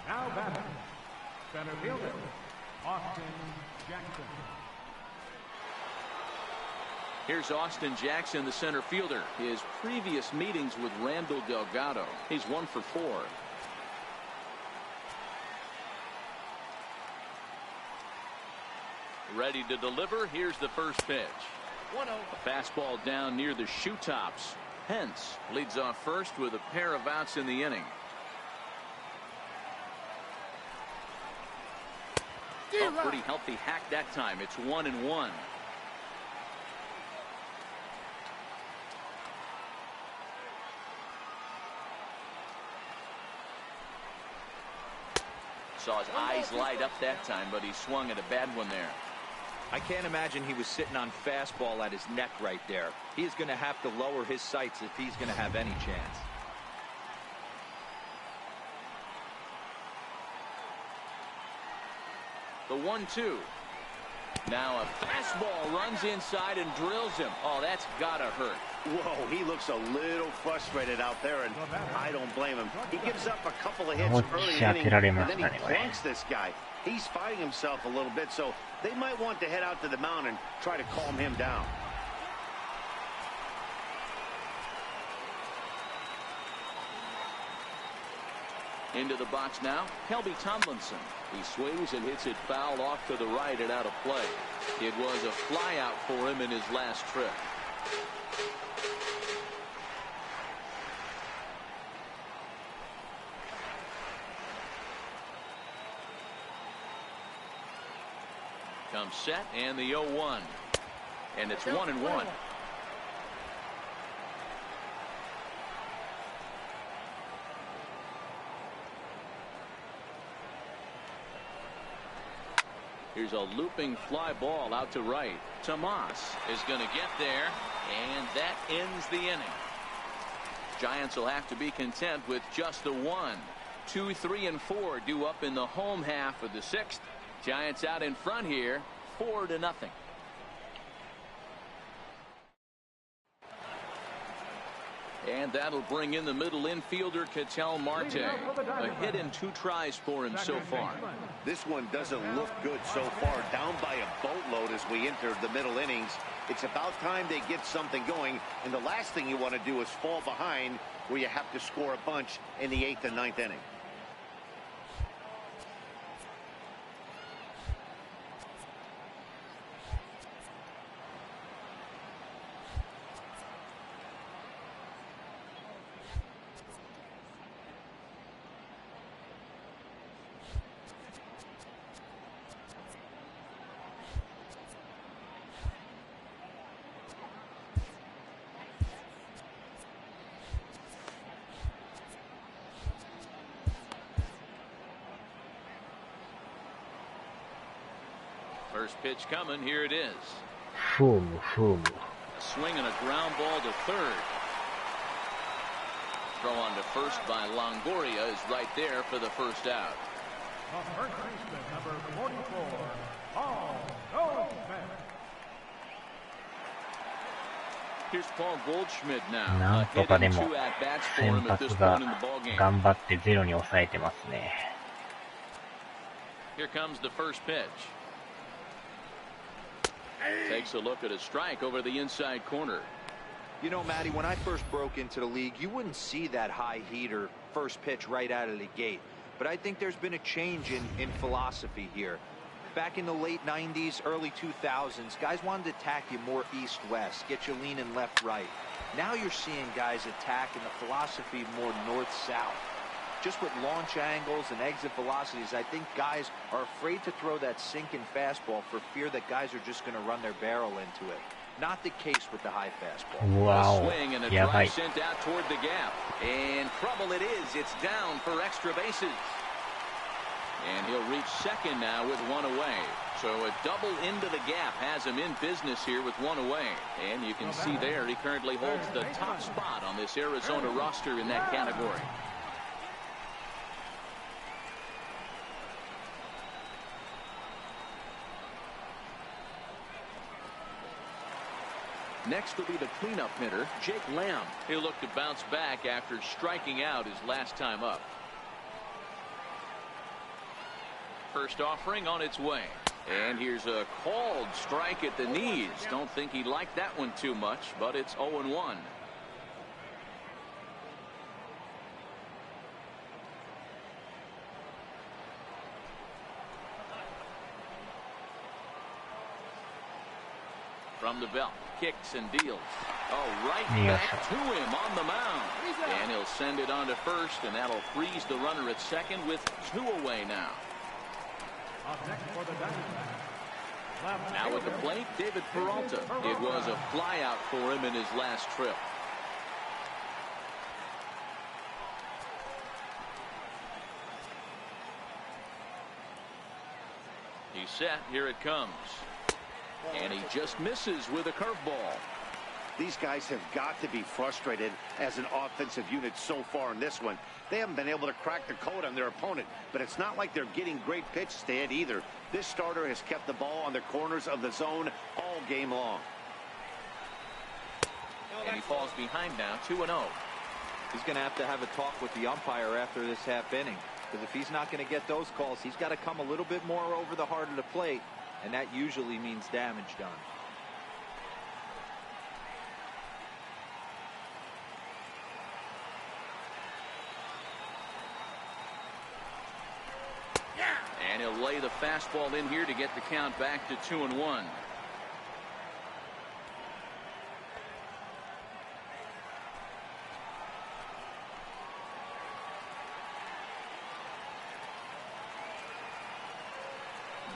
Now batting, center fielder, Austin Jackson. Here's Austin Jackson, the center fielder. His previous meetings with Randall Delgado. He's 1 for 4. Ready to deliver. Here's the first pitch. 1-0. A fastball down near the shoe tops. Pence leads off first with a pair of outs in the inning. A pretty healthy hack that time. It's 1-1. Saw his eyes light up that time, but he swung at a bad one there. I can't imagine he was sitting on fastball at his neck right there. He's going to have to lower his sights if he's going to have any chance. The 1-2. Now a fastball runs inside and drills him. Oh, that's gotta hurt. Whoa, he looks a little frustrated out there, and I don't blame him. He gives up a couple of hits early in the inning, and then he plunks this guy. He's fighting himself a little bit, so they might want to head out to the mound and try to calm him down. Into the box now, Kelby Tomlinson. He swings and hits it foul off to the right and out of play. It was a fly out for him in his last trip. Comes set and the 0-1. And it's 1-1. Here's a looping fly ball out to right. Tomas is going to get there, and that ends the inning. Giants will have to be content with just the 1. 2, 3, and 4 due up in the home half of the 6th. Giants out in front here, 4-0. And that'll bring in the middle infielder, Ketel Marte. A hit in 2 tries for him so far. This one doesn't look good so far. Down by a boatload as we enter the middle innings. It's about time they get something going. And the last thing you want to do is fall behind where you have to score a bunch in the 8th and 9th inning. First pitch coming. Here it is. Swing and a ground ball to third. Throw on to first by Longoria is right there for the first out. The first baseman, number 44, Paul Goldschmidt. Here's Paul Goldschmidt now. なんとかでも先発が頑張ってゼロに抑えてますね。Here comes the first pitch. Takes a look at a strike over the inside corner. You know, Matty, when I first broke into the league, you wouldn't see that high heater first pitch right out of the gate. But I think there's been a change in philosophy here. Back in the late 90s, early 2000s, guys wanted to attack you more east-west, get you leaning left-right. Now you're seeing guys attack in the philosophy more north-south. Just with launch angles and exit velocities, I think guys are afraid to throw that sinking fastball for fear that guys are just going to run their barrel into it. Not the case with the high fastball. Wow. A swing and a drive sent out toward the gap. And trouble it is. It's down for extra bases. And he'll reach second now with 1 away. So a double into the gap has him in business here with 1 away. And you can see there he currently holds the top spot on this Arizona roster in that category. Next will be the cleanup hitter, Jake Lamb. He'll look to bounce back after striking out his last time up. First offering on its way. And here's a called strike at the knees. Don't think he liked that one too much, but it's 0-1. From the belt, kicks and deals. Oh, right back to him on the mound. And he'll send it on to first, and that'll freeze the runner at second with 2 away now. Now at the plate, David Peralta. It was a flyout for him in his last trip. He's set. Here it comes. And he just misses with a curveball. These guys have got to be frustrated as an offensive unit so far in this one. They haven't been able to crack the code on their opponent, but it's not like they're getting great pitches to hit either. This starter has kept the ball on the corners of the zone all game long. And he falls behind now, 2-0. He's going to have a talk with the umpire after this half inning, because if he's not going to get those calls, he's got to come a little bit more over the heart of the plate, and that usually means damage done. And he'll lay the fastball in here to get the count back to 2-1.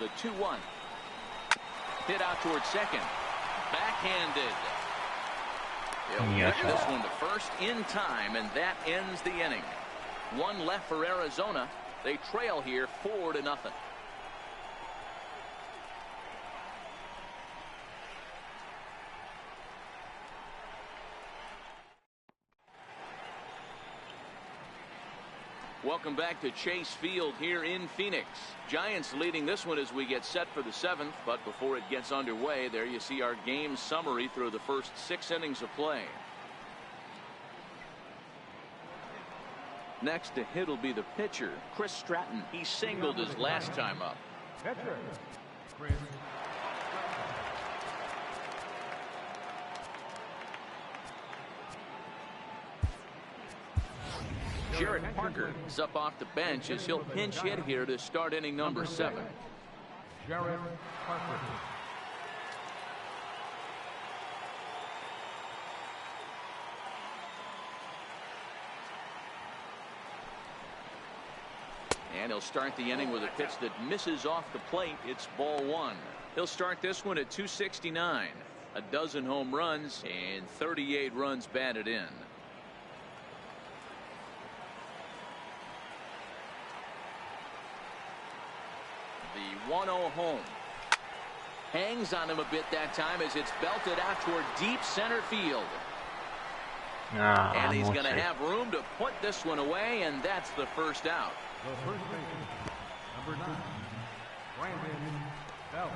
The 2-1. Hit out towards second. Backhanded. He'll get this one to first in time, and that ends the inning. One left for Arizona. They trail here 4-0. Welcome back to Chase Field here in Phoenix. Giants leading this one as we get set for the 7th, but before it gets underway, there you see our game summary through the first 6 innings of play. Next to hit will be the pitcher, Chris Stratton. He singled his last time up. Pitcher, Chris. Jarrett Parker is up off the bench as he'll pinch hit here to start inning number 7. Jarrett Parker. And he'll start the inning with a pitch that misses off the plate. It's ball 1. He'll start this one at 269. A dozen home runs and 38 runs batted in. The 1-0 home. Hangs on him a bit that time as it's belted out toward deep center field. And he's going to have room to put this one away, and that's the first out. The first baseman, number 9, Brandon Belt.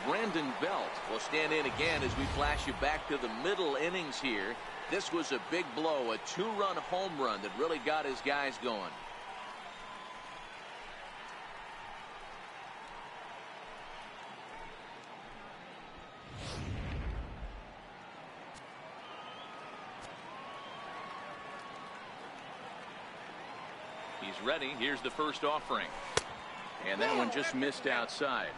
Brandon Belt will stand in again as we flash you back to the middle innings here. This was a big blow, a 2-run home run that really got his guys going. He's ready. Here's the first offering. And that one just missed outside.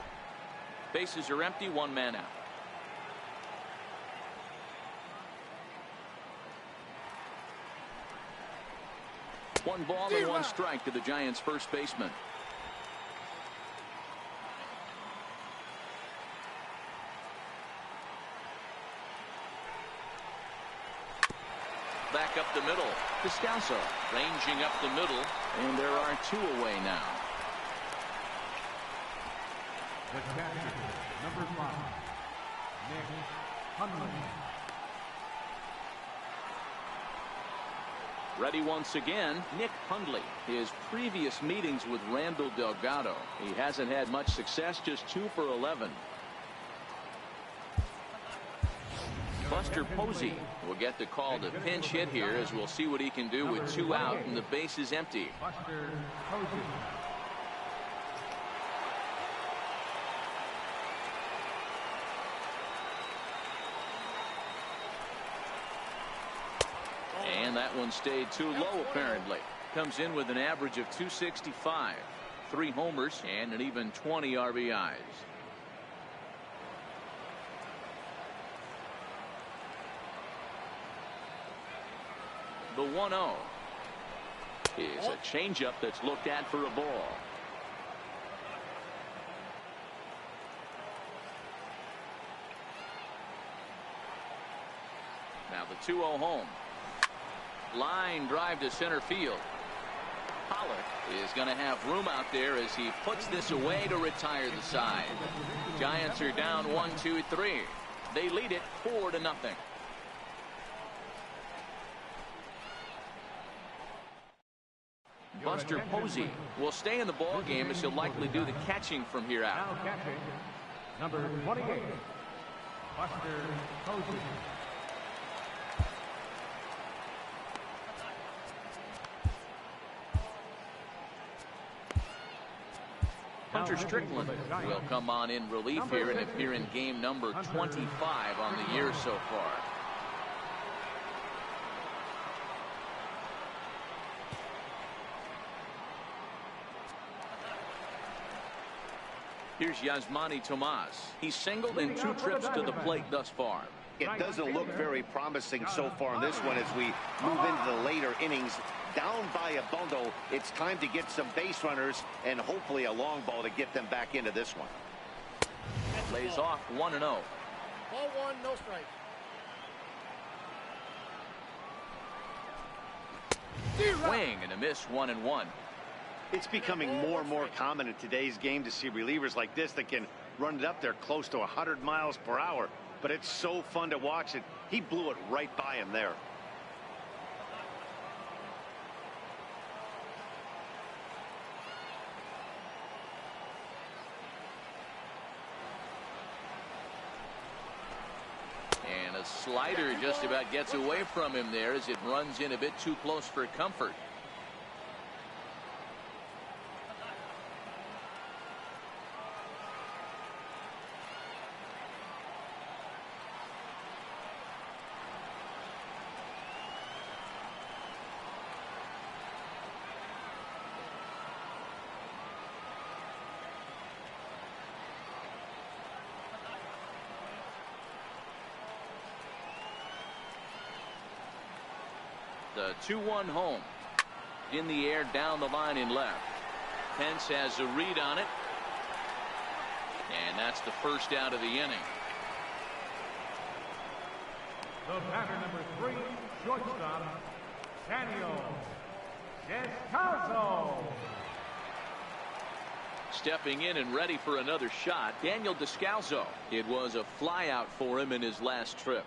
Bases are empty, 1 man out. One ball and 1 strike to the Giants' first baseman. Back up the middle. Descalso ranging up the middle, and there are 2 away now. The catcher, number 5, Nick Hundley. Ready once again, Nick Hundley. His previous meetings with Randall Delgado, he hasn't had much success, just 2 for 11. Buster Posey will get the call to pinch hit here as we'll see what he can do with 2 out and the base is empty. Buster Posey. And that one stayed too low apparently. Comes in with an average of 265. 3 homers and an even 20 RBIs. The 1-0 is a changeup that's looked at for a ball. Now the 2-0 home. Line drive to center field. Pollock is going to have room out there as he puts this away to retire the side. Giants are down 1-2-3. They lead it 4-0. Buster Posey will stay in the ball game as he'll likely do the catching from here out. Now catching, number 28, Buster Posey. Hunter Strickland will come on in relief here and appear in game number 25 on the year so far. Here's Yasmani Tomas. He's singled in 2 trips to the plate thus far. It doesn't look very promising so far in this one as we move into the later innings. Down by a bundle, it's time to get some base runners and hopefully a long ball to get them back into this one. Lays off 1-0. Ball 1, no strike. Swing and a miss, 1-1. It's becoming more and more common in today's game to see relievers like this that can run it up there close to 100 miles per hour. But it's so fun to watch it. He blew it right by him there. And a slider just about gets away from him there as it runs in a bit too close for comfort. The 2-1 home. In the air, down the line in left. Pence has a read on it. And that's the first out of the inning. The batter, number 3, shortstop, Daniel Descalso. Stepping in and ready for another shot, Daniel Descalso. It was a flyout for him in his last trip.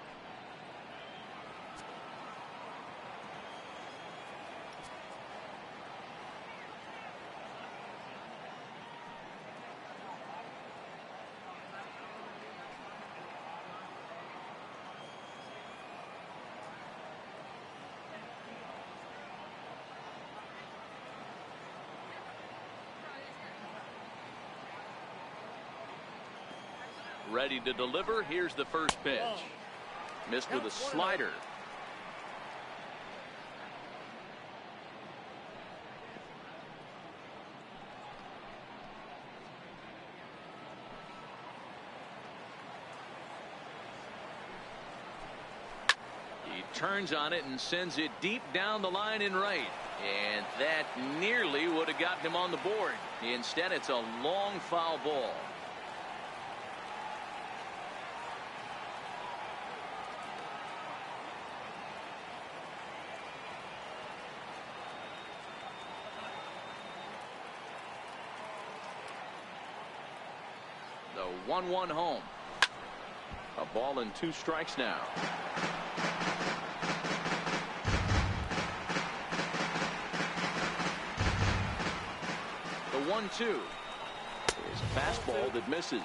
Ready to deliver. Here's the first pitch. Missed with a slider. He turns on it and sends it deep down the line in right. And that nearly would have gotten him on the board. Instead, it's a long foul ball. The 1-1 home. A ball and 2 strikes now. The 1-2 is a fastball that misses.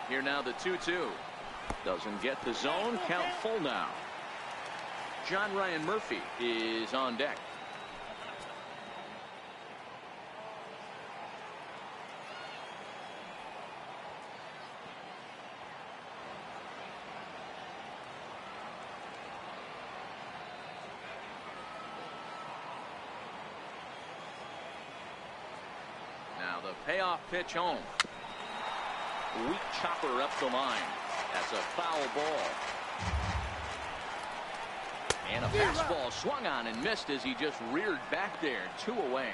Here now the 2-2. Doesn't get the zone. Count full now. John Ryan Murphy is on deck. Now the payoff pitch home. Weak chopper up the line. That's a foul ball. And a fastball swung on and missed as he just reared back there. 2 away.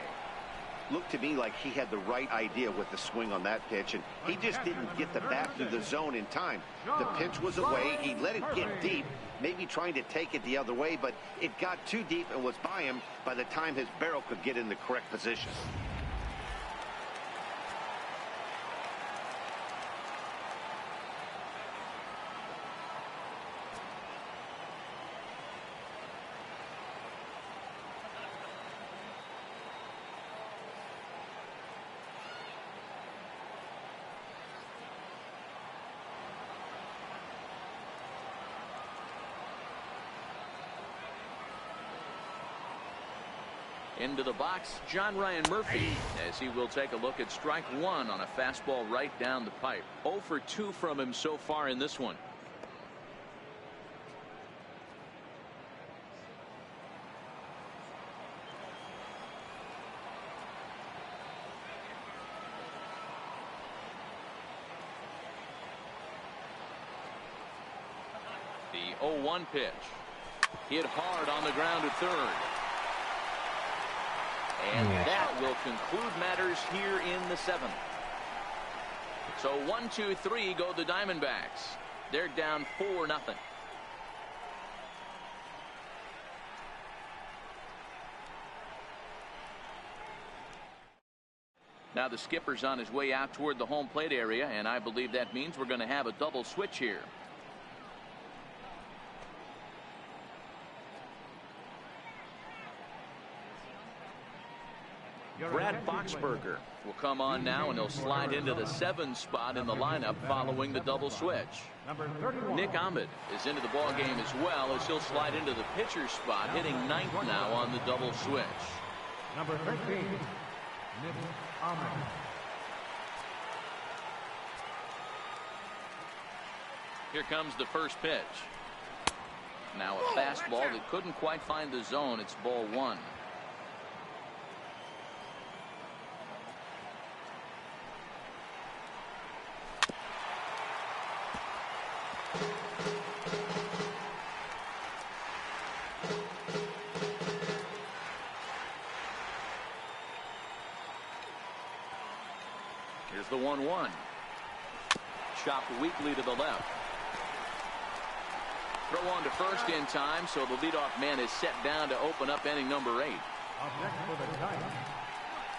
looked to me like he had the right idea with the swing on that pitch, and he just didn't get the bat through the zone in time. The pitch was away. He let it get deep, maybe trying to take it the other way, but it got too deep and was by him by the time his barrel could get in the correct position. Into the box, John Ryan Murphy, as he will take a look at strike one on a fastball right down the pipe. 0 for 2 from him so far in this one. The 0-1 pitch. Hit hard on the ground at third. And that will conclude matters here in the 7th. So 1, 2, 3 go the Diamondbacks. They're down 4-0. Now the skipper's on his way out toward the home plate area, and I believe that means we're going to have a double switch here. Brad Boxberger will come on now, and he'll slide into the 7 spot in the lineup following the double switch. Nick Ahmed is into the ball game as well, as he'll slide into the pitcher spot, hitting 9th now on the double switch. Number 13, Nick Ahmed. Here comes the first pitch. Now a fastball that couldn't quite find the zone. It's ball 1. Here's the 1-1. Chopped weakly to the left. Throw on to first in time, so the leadoff man is set down to open up inning number 8. Up next for the Giants,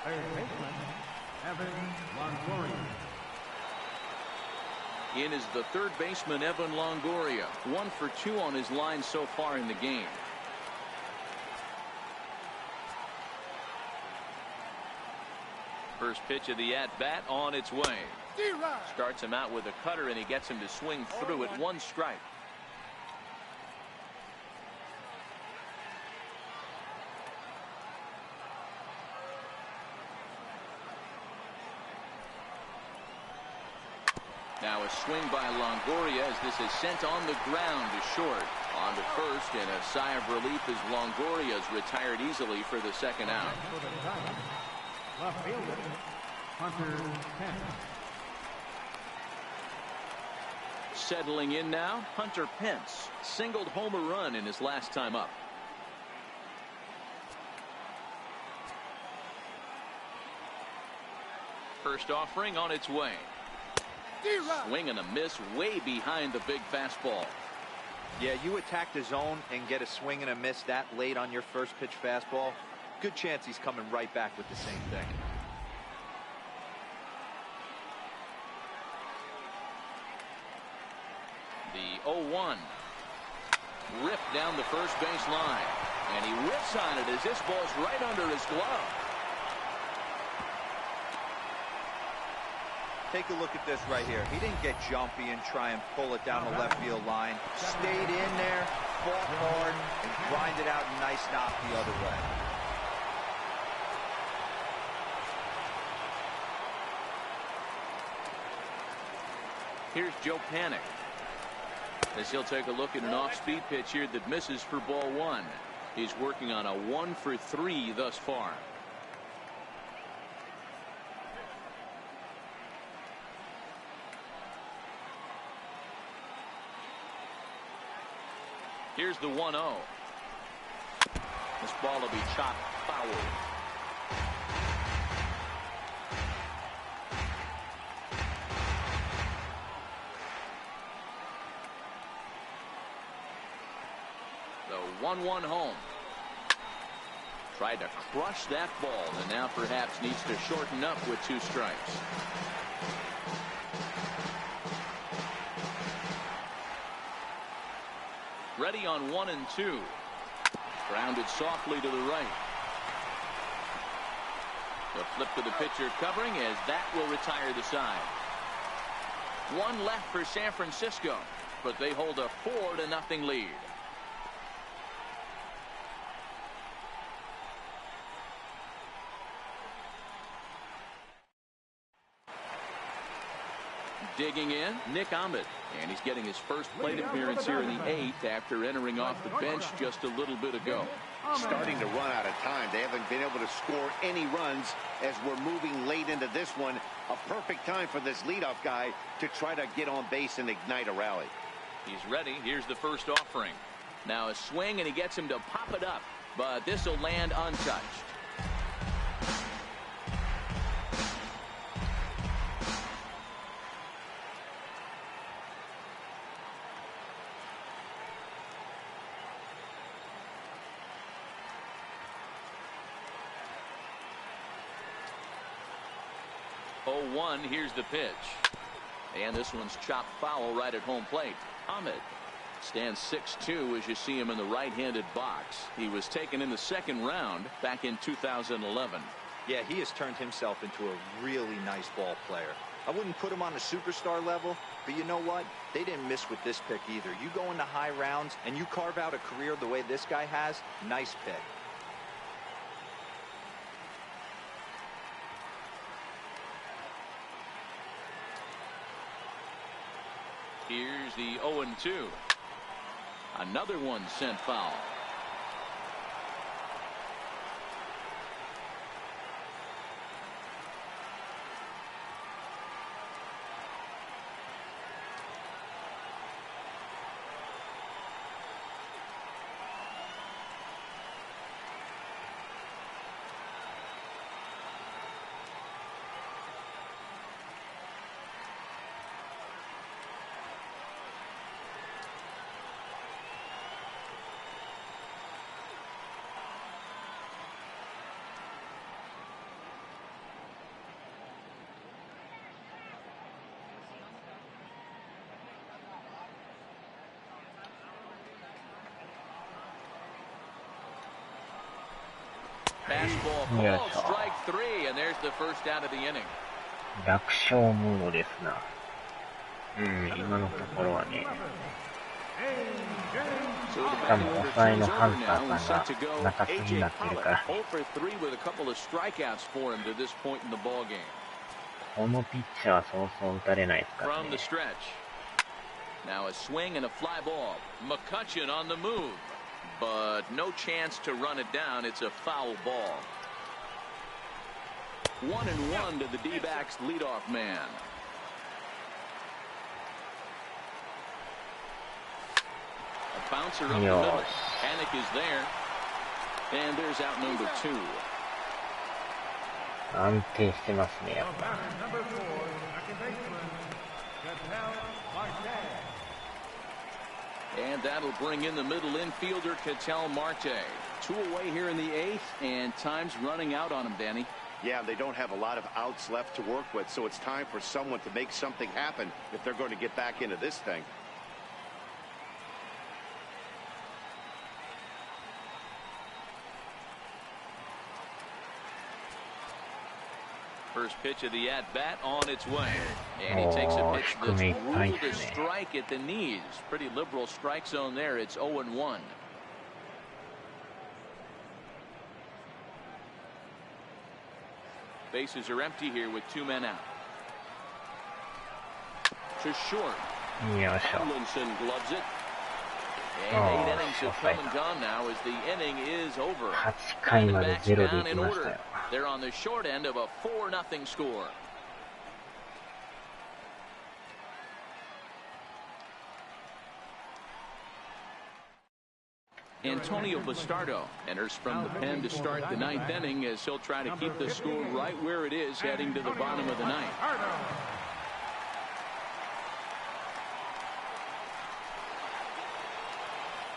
third baseman, Evan Longoria. In is the third baseman, Evan Longoria. 1 for 2 on his line so far in the game. First pitch of the at-bat on its way. Starts him out with a cutter, and he gets him to swing through it. 1 strike. Now a swing by Longoria as this is sent on the ground to short. On to first, and a sigh of relief as Longoria's retired easily for the second out. Left fielder, Hunter Pence. Settling in now, Hunter Pence singled home a run in his last time up. First offering on its way. Swing and a miss way behind the big fastball. Yeah, you attack the zone and get a swing and a miss that late on your first pitch fastball. Good chance he's coming right back with the same thing. The 0-1. Ripped down the first base line. And he whips on it as this ball's right under his glove. Take a look at this right here. He didn't get jumpy and try and pull it down the left field line. Stayed in there, fought hard, and grinded out a nice knock the other way. Here's Joe Panik, as he'll take a look at an off-speed pitch here that misses for ball 1. He's working on a 1 for 3 thus far. Here's the 1-0. This ball will be chopped foul. 1-1 home. Tried to crush that ball and now perhaps needs to shorten up with 2 strikes. Ready on 1 and 2. Grounded softly to the right. The flip to the pitcher covering as that will retire the side. 1 left for San Francisco, but they hold a 4-0 lead. Digging in, Nick Ahmed, and he's getting his first plate appearance here in the 8th after entering off the bench just a little bit ago. Starting to run out of time. They haven't been able to score any runs as we're moving late into this one. A perfect time for this leadoff guy to try to get on base and ignite a rally. He's ready. Here's the first offering. Now a swing, and he gets him to pop it up, but this will land untouched. One, here's the pitch. And this one's chopped foul right at home plate. Ahmed stands 6'2" as you see him in the right-handed box. He was taken in the 2nd round back in 2011. Yeah, he has turned himself into a really nice ball player. I wouldn't put him on a superstar level, but you know what? They didn't miss with this pick either. You go into high rounds and you carve out a career the way this guy has, nice pick. Here's the 0-2. Another one sent foul. Fastball called, strike 3, and there's the first out of the inning. 楽勝ムードですな。今のところはね。多分抑えのハンターさんが中継ぎになってるから。このピッチャーはそうそう打たれないですからね。Now a swing and a fly ball. McCutchen on the move, but no chance to run it down. It's a foul ball. 1-1 to the D-backs leadoff man. A bouncer up the middle. Panic is there, and there's out number 2. 安定してますね、やっぱ。And that'll bring in the middle infielder, Ketel Marte. 2 away here in the 8th, and time's running out on him, Danny. Yeah, they don't have a lot of outs left to work with, so it's time for someone to make something happen if they're going to get back into this thing. First pitch of the at-bat on its way. And he takes a pitch that's ruled a strike at the knees. Pretty liberal strike zone there. It's 0-1. Bases are empty here with 2 men out. To short. Tomlinson gloves it. And 8 innings have come and gone now as the inning is over. 8回まで0で行きましたよ。They're on the short end of a 4-0 score. Antonio Bastardo enters from the pen to start the 9th inning as he'll try to keep the score right where it is heading to the bottom of the 9th.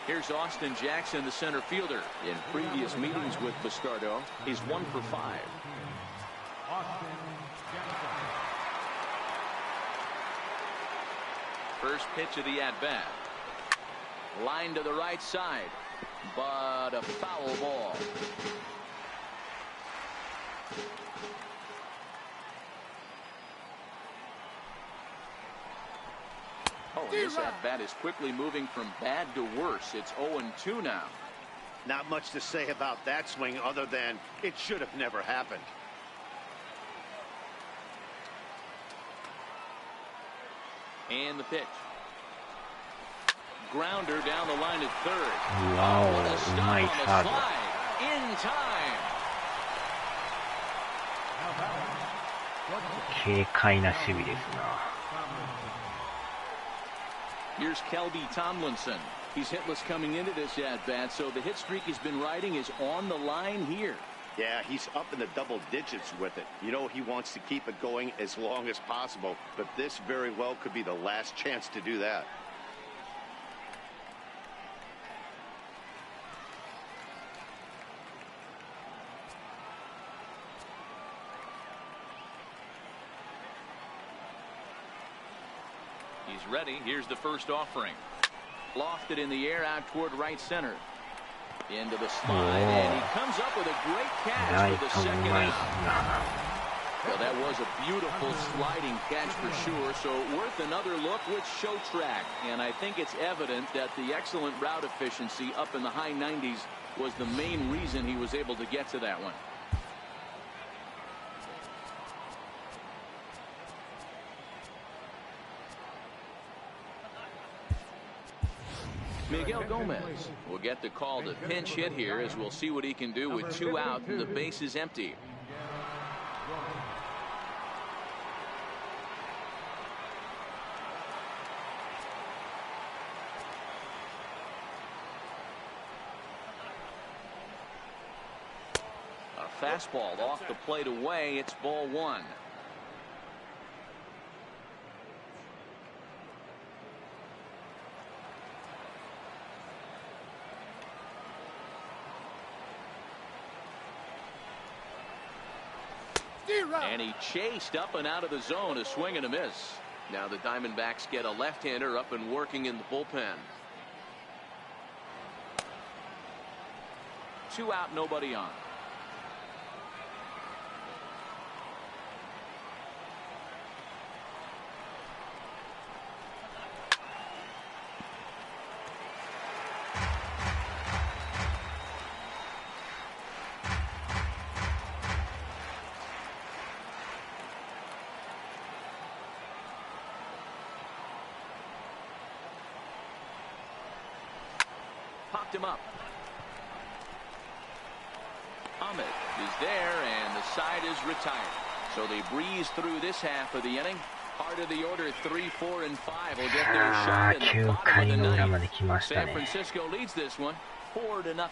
Here's Austin Jackson, the center fielder. In previous meetings with Bastardo, he's 1 for 5. Austin Jackson. First pitch of the at-bat. Line to the right side, but a foul ball. Oh, this at-bat is quickly moving from bad to worse. It's 0-2 now. Not much to say about that swing other than it should have never happened. And the pitch. Grounder down the line at third. Wow, What a stop on the nice slide. In time. 軽快な守備ですな。Here's Kelby Tomlinson. He's hitless coming into this at-bat, so the hit streak he's been riding is on the line here. Yeah, he's up in the double digits with it. You know, he wants to keep it going as long as possible, but this very well could be the last chance to do that. He's ready. Here's the first offering. Lofted in the air out toward right center. Into the slide, and he comes up with a great catch for the second out. Well, that was a beautiful sliding catch for sure, so worth another look with Show Track. And I think it's evident that the excellent route efficiency up in the high 90s was the main reason he was able to get to that one. Miguel Gomez will get the call to pinch hit here, as we'll see what he can do with 2 out and the base is empty. A fastball off the plate away. It's ball 1. And he chased up and out of the zone, a swing and a miss. Now the Diamondbacks get a left-hander up and working in the bullpen. 2 out, nobody on. Popped him up. Ahmed is there, and the side is retired. So they breeze through this half of the inning. Part of the order 3, 4, and 5 will get their shot in the bottom of the ninth. San Francisco leads this one 4-0.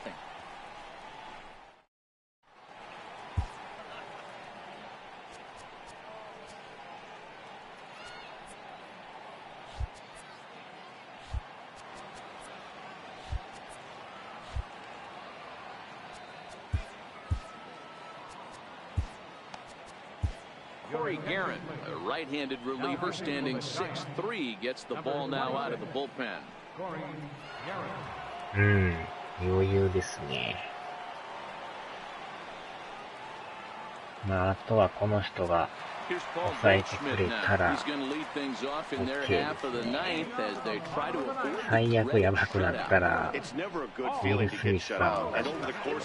Corey Guerin, a right-handed reliever standing 6'3", gets the ball now out of the bullpen. 余裕ですね。まあ、あとはこの人が抑えてくれたら OK ですね。最悪やばくなったらウィル・スミスさんがしますけど。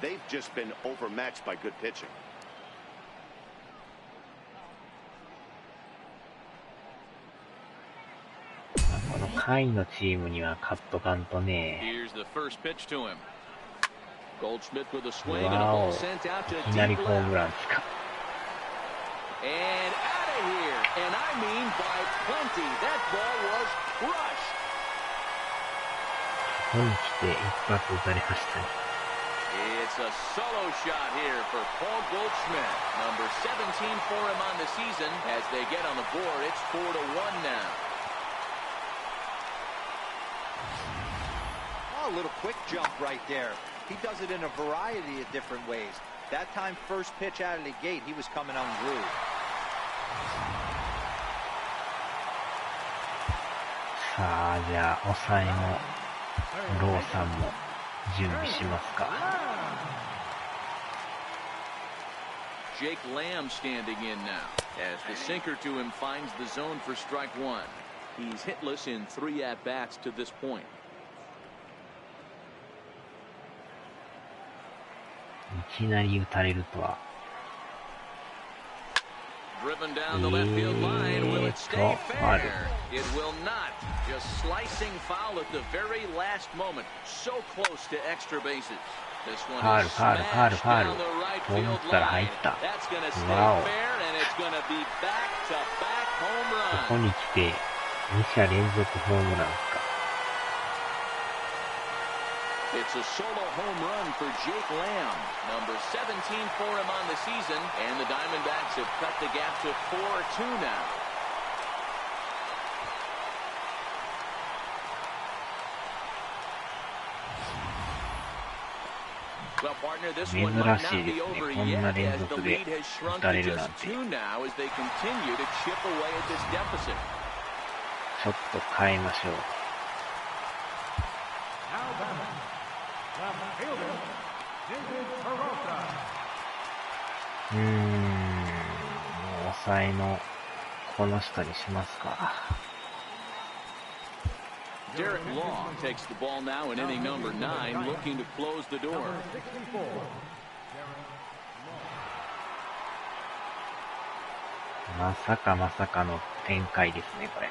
They've just been overmatched by good pitching. この下位のチームには勝っとかんとね。わお、いきなりホームラン来た。ここに来て一発打たれましたね。It's a solo shot here for Paul Goldschmidt. Number 17 for him on the season. As they get on the board, it's 4-1 now. saw a little quick jump right there. He does it in a variety of different ways. That time, first pitch out of the gate, he was coming unglued. さあ、じゃあ、抑えのローさんも準備しますか。Jake Lamb standing in now as the sinker to him finds the zone for strike one. He's hitless in 3 at-bats to this point. いきなり打たれるとは。Driven down the left field line. Will it stay fair? It will not. Just slicing foul at the very last moment. So close to extra bases. This one is smashed down the right field line. That's going to stay fair, and it's going to be back-to-back home run. ここに来て2者連続ホームランか。It's a solo home run for Jake Lamb, number 17 for him on the season, and the Diamondbacks have cut the gap to 4-2 now. Well, partner, this one might not be over yet as the lead has shrunk to just 2 now as they continue to chip away at this deficit. ちょっと変えましょう。もう抑えのこの人にしますか。Derek Long takes the ball now in inning number 9, looking to close the door. まさかまさかの展開ですね、これ。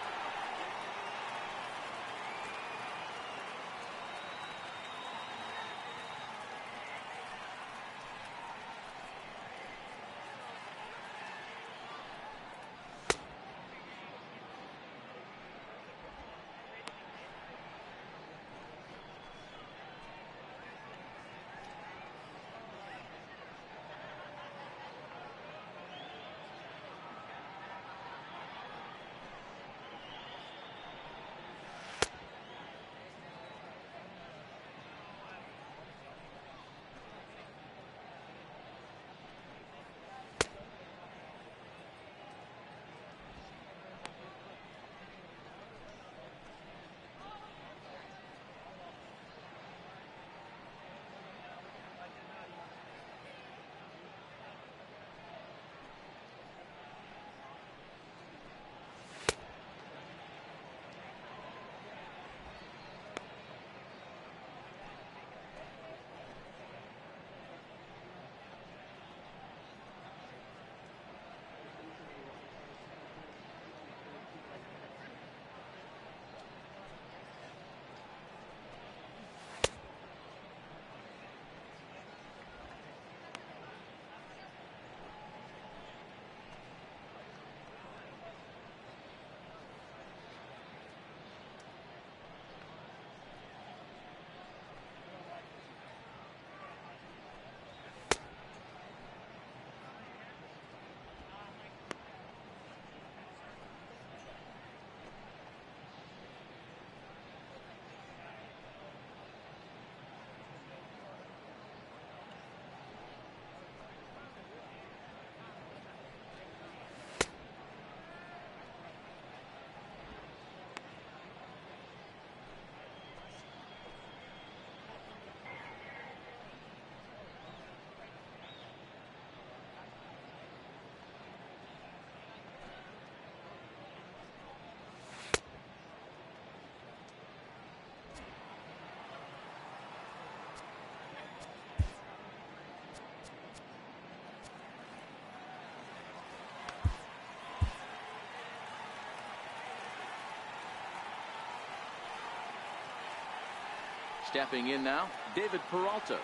Stepping in now, David Peralta.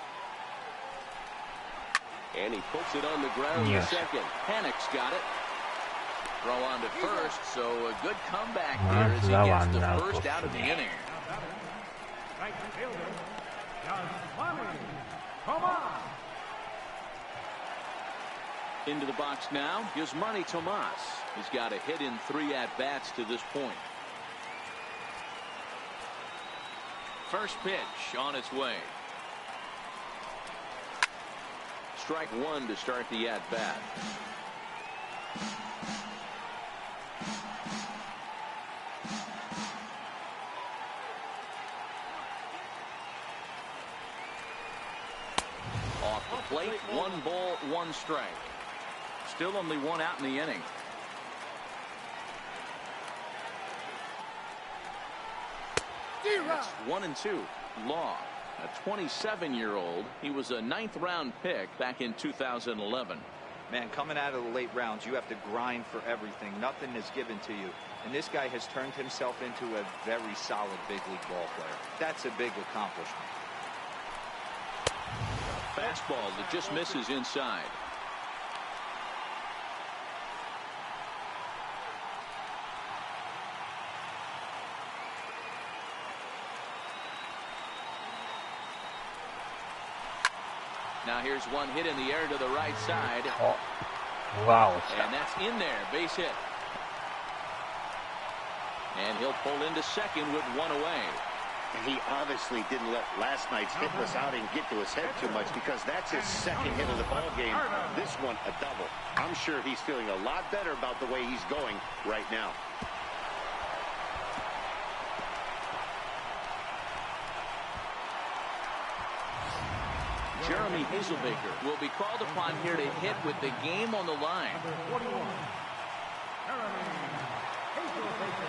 And he puts it on the ground in second. Panic's got it. Throw on to first, so a good comeback here as he gets the first out of the inning. Into the box now, Yasmani Tomas. He's got a hit in 3 at-bats to this point. First pitch on its way. Strike one to start the at-bat. Off the plate, 1 ball, 1 strike. Still only 1 out in the inning. It's 1-2. Law, a 27-year-old. He was a 9th round pick back in 2011. Man, coming out of the late rounds, you have to grind for everything. Nothing is given to you. And this guy has turned himself into a very solid big league ball player. That's a big accomplishment. Fastball that just misses inside. Now here's one hit in the air to the right side. Oh. Wow. And that's in there. Base hit. And he'll pull into second with 1 away. And he obviously didn't let last night's hitless outing get to his head too much, because that's his 2nd hit of the ball game. This one a double. I'm sure he's feeling a lot better about the way he's going right now. Jeremy Hazelbaker will be called upon here to hit with the game on the line. Number 41, Jeremy Hazelbaker.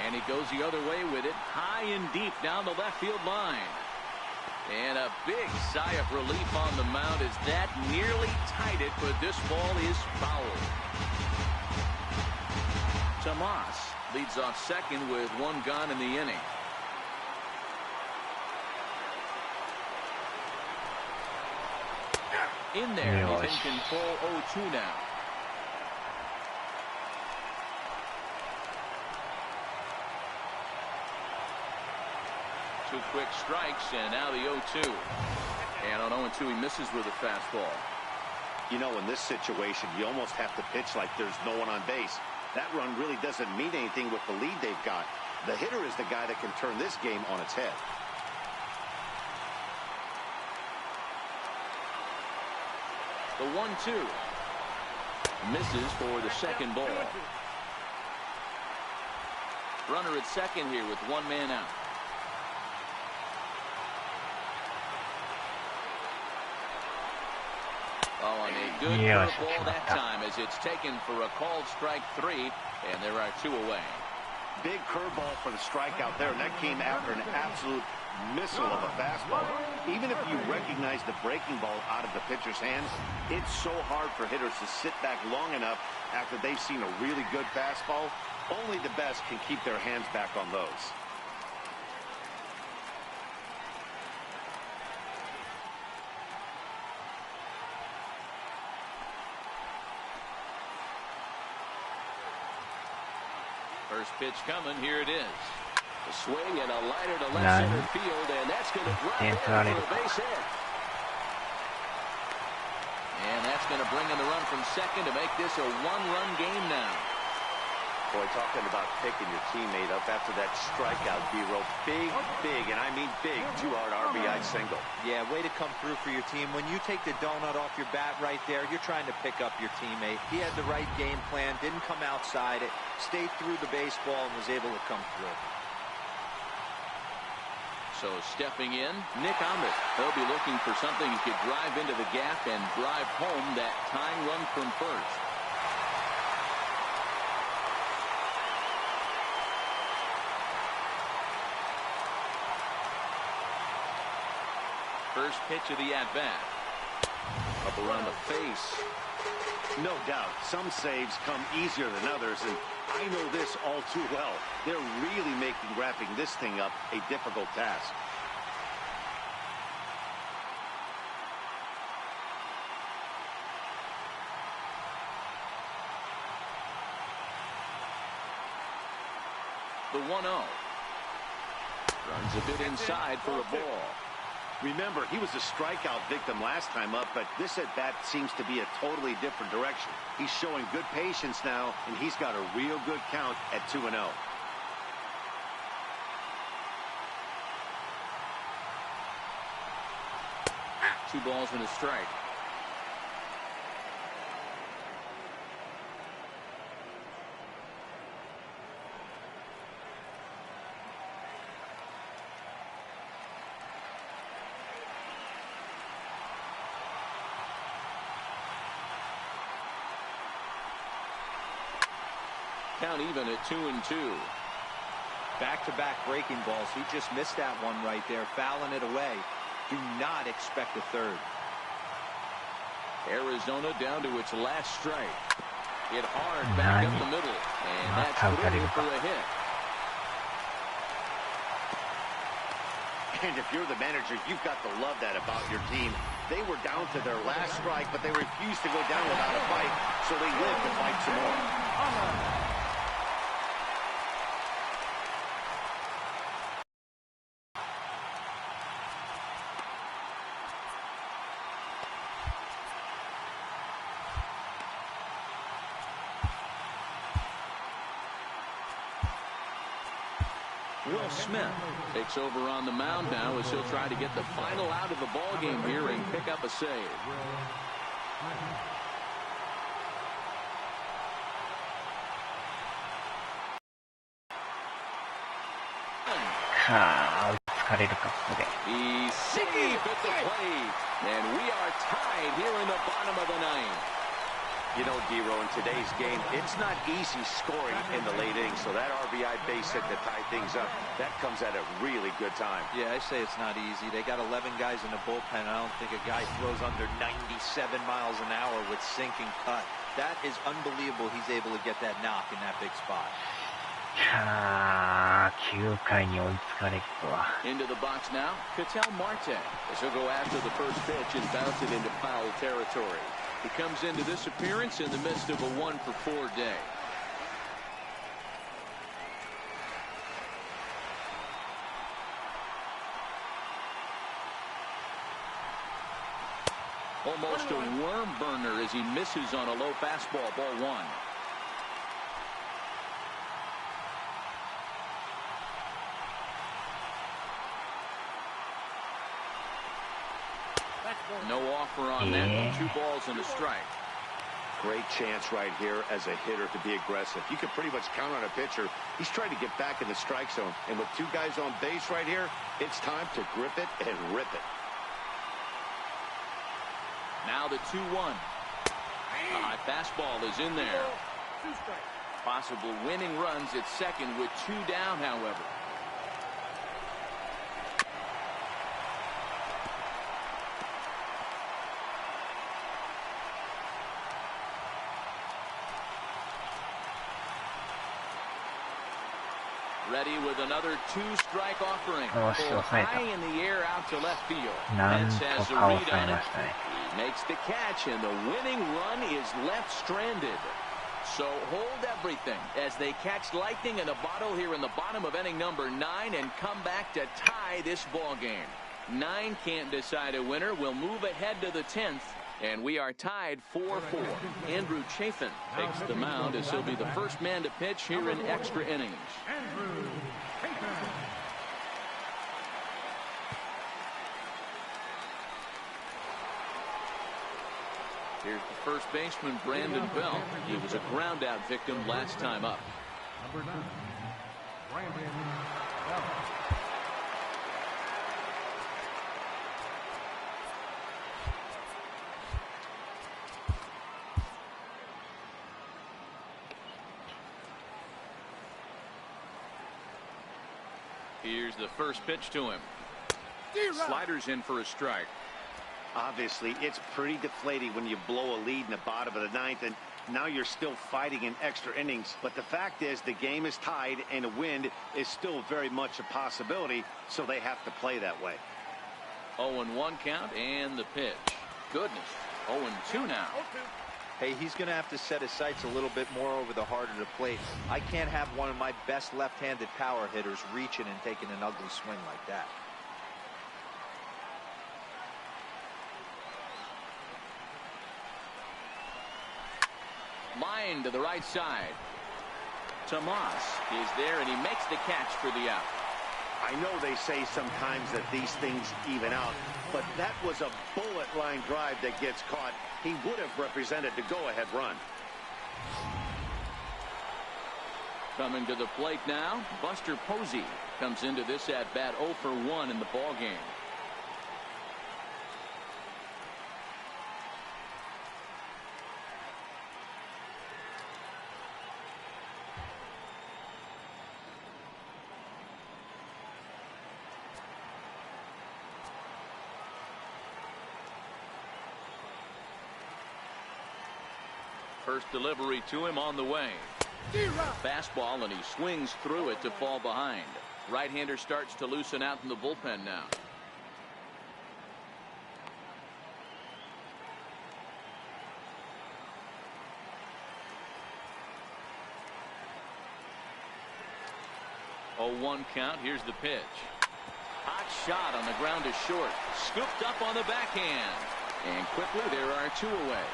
And he goes the other way with it, high and deep down the left field line. And a big sigh of relief on the mound as that nearly tied it, but this ball is foul. Tomas leads off second with 1 gone in the inning. In there, he's in control, 0-2 now. Two quick strikes, and now the 0-2. And on 0-2, he misses with a fastball. You know, in this situation, you almost have to pitch like there's no one on base. That run really doesn't mean anything with the lead they've got. The hitter is the guy that can turn this game on its head. The 1-2. Misses for the second ball. Runner at second here with 1 man out. Oh, and a good curveball that time as it's taken for a called strike 3, and there are 2 away. Big curveball for the strikeout there, and that came after an absolute missile of a fastball. Even if you recognize the breaking ball out of the pitcher's hands, it's so hard for hitters to sit back long enough after they've seen a really good fastball. Only the best can keep their hands back on those. First pitch coming, here it is. A swing and a liner to left center field, and that's going to drop in for a base hit. And that's going to bring in the run from second to make this a 1-run game now. Boy, talking about picking your teammate up after that strikeout, D-Row. Big, and I mean big, 2-out RBI single. Yeah, way to come through for your team. When you take the donut off your bat right there, you're trying to pick up your teammate. He had the right game plan, didn't come outside it, stayed through the baseball, and was able to come through. So stepping in, Nick Ahmed. He'll be looking for something he could drive into the gap and drive home that tying run from first. First pitch of the at-bat. Up around the face. No doubt, some saves come easier than others, and I know this all too well. They're really making wrapping this thing up a difficult task. The 1-0. Runs a bit inside for a ball. Remember, he was a strikeout victim last time up, but this at-bat seems to be a totally different direction. He's showing good patience now, and he's got a real good count at 2-0. Two balls and a strike. Count even at 2-2. Back-to-back breaking balls. He just missed that one right there, fouling it away. Do not expect a third. Arizona down to its last strike. Hit hard back up the middle, and that's through for a hit. And if you're the manager, you've got to love that about your team. They were down to their last strike, but they refused to go down without a fight, so they lived to fight some more. Will Smith takes over on the mound now as he'll try to get the final out of the ball game here and pick up a save. He's safe at the plate, and we are tied here in the bottom of the ninth. You know, D-Row, in today's game, it's not easy scoring in the late innings, so that RBI base hit to tie things up, that comes at a really good time. Yeah, I say it's not easy. They got 11 guys in the bullpen. I don't think a guy throws under 97 miles an hour with sinking cut. That is unbelievable he's able to get that knock in that big spot. Into the box now, Ketel Marte, as he'll go after the first pitch and bounce it into foul territory. He comes into this appearance in the midst of a 1-for-4 day. Almost a worm burner as he misses on a low fastball, ball one. No offer on that. 2 balls and a strike. Great chance right here as a hitter to be aggressive. You can pretty much count on a pitcher. He's trying to get back in the strike zone. And with 2 guys on base right here, it's time to grip it and rip it. Now the 2-1. A high fastball is in there. Possible winning runs at second with 2 down, however. Ready with another 2-strike offering. High in the air out to left field. Mets has a read on it. He makes the catch, and the winning run is left stranded. So hold everything as they catch lightning in a bottle here in the bottom of inning number 9 and come back to tie this ball game. 9 can't decide a winner. We'll move ahead to the 10th. And we are tied 4-4. Andrew Chafin takes the mound as he'll be the first man to pitch here in extra innings. Here's the first baseman, Brandon Belt. He was a ground-out victim last time up. Number 9, Brandon Belt. Here's the first pitch to him. Sliders in for a strike. Obviously, it's pretty deflating when you blow a lead in the bottom of the 9th, and now you're still fighting in extra innings. But the fact is, the game is tied, and a win is still very much a possibility, so they have to play that way. 0-1 count, and the pitch. Goodness, 0-2 now. Hey, he's going to have to set his sights a little bit more over the heart of the plate. I can't have one of my best left-handed power hitters reaching and taking an ugly swing like that. line to the right side. Tomas is there, and he makes the catch for the out. I know they say sometimes that these things even out, but that was a bullet line drive that gets caught. He would have represented the go-ahead run. Coming to the plate now, Buster Posey comes into this at-bat 0 for 1 in the ballgame. First delivery to him on the way. Fastball, and he swings through it to fall behind. Right-hander starts to loosen out in the bullpen now. Oh, 1 count. Here's the pitch. Hot shot on the ground to short. Scooped up on the backhand. And quickly there are 2 away.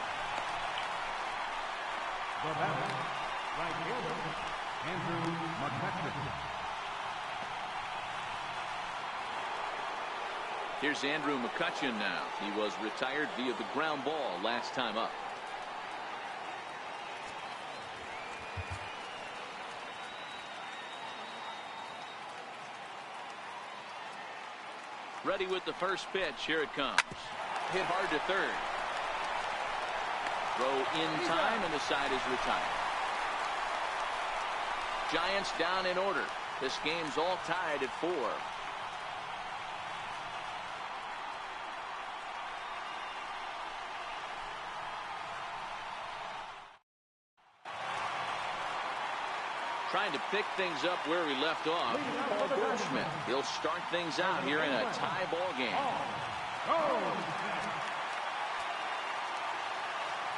The batter, right fielder, Andrew McCutcheon. Here's Andrew McCutcheon now. He was retired via the ground ball last time up. Ready with the first pitch. Here it comes. Hit hard to third. Throw in time, and the side is retired. Giants down in order. This game's all tied at 4. Trying to pick things up where we left off. Paul Goldschmidt. He'll start things out here in a tie ball game.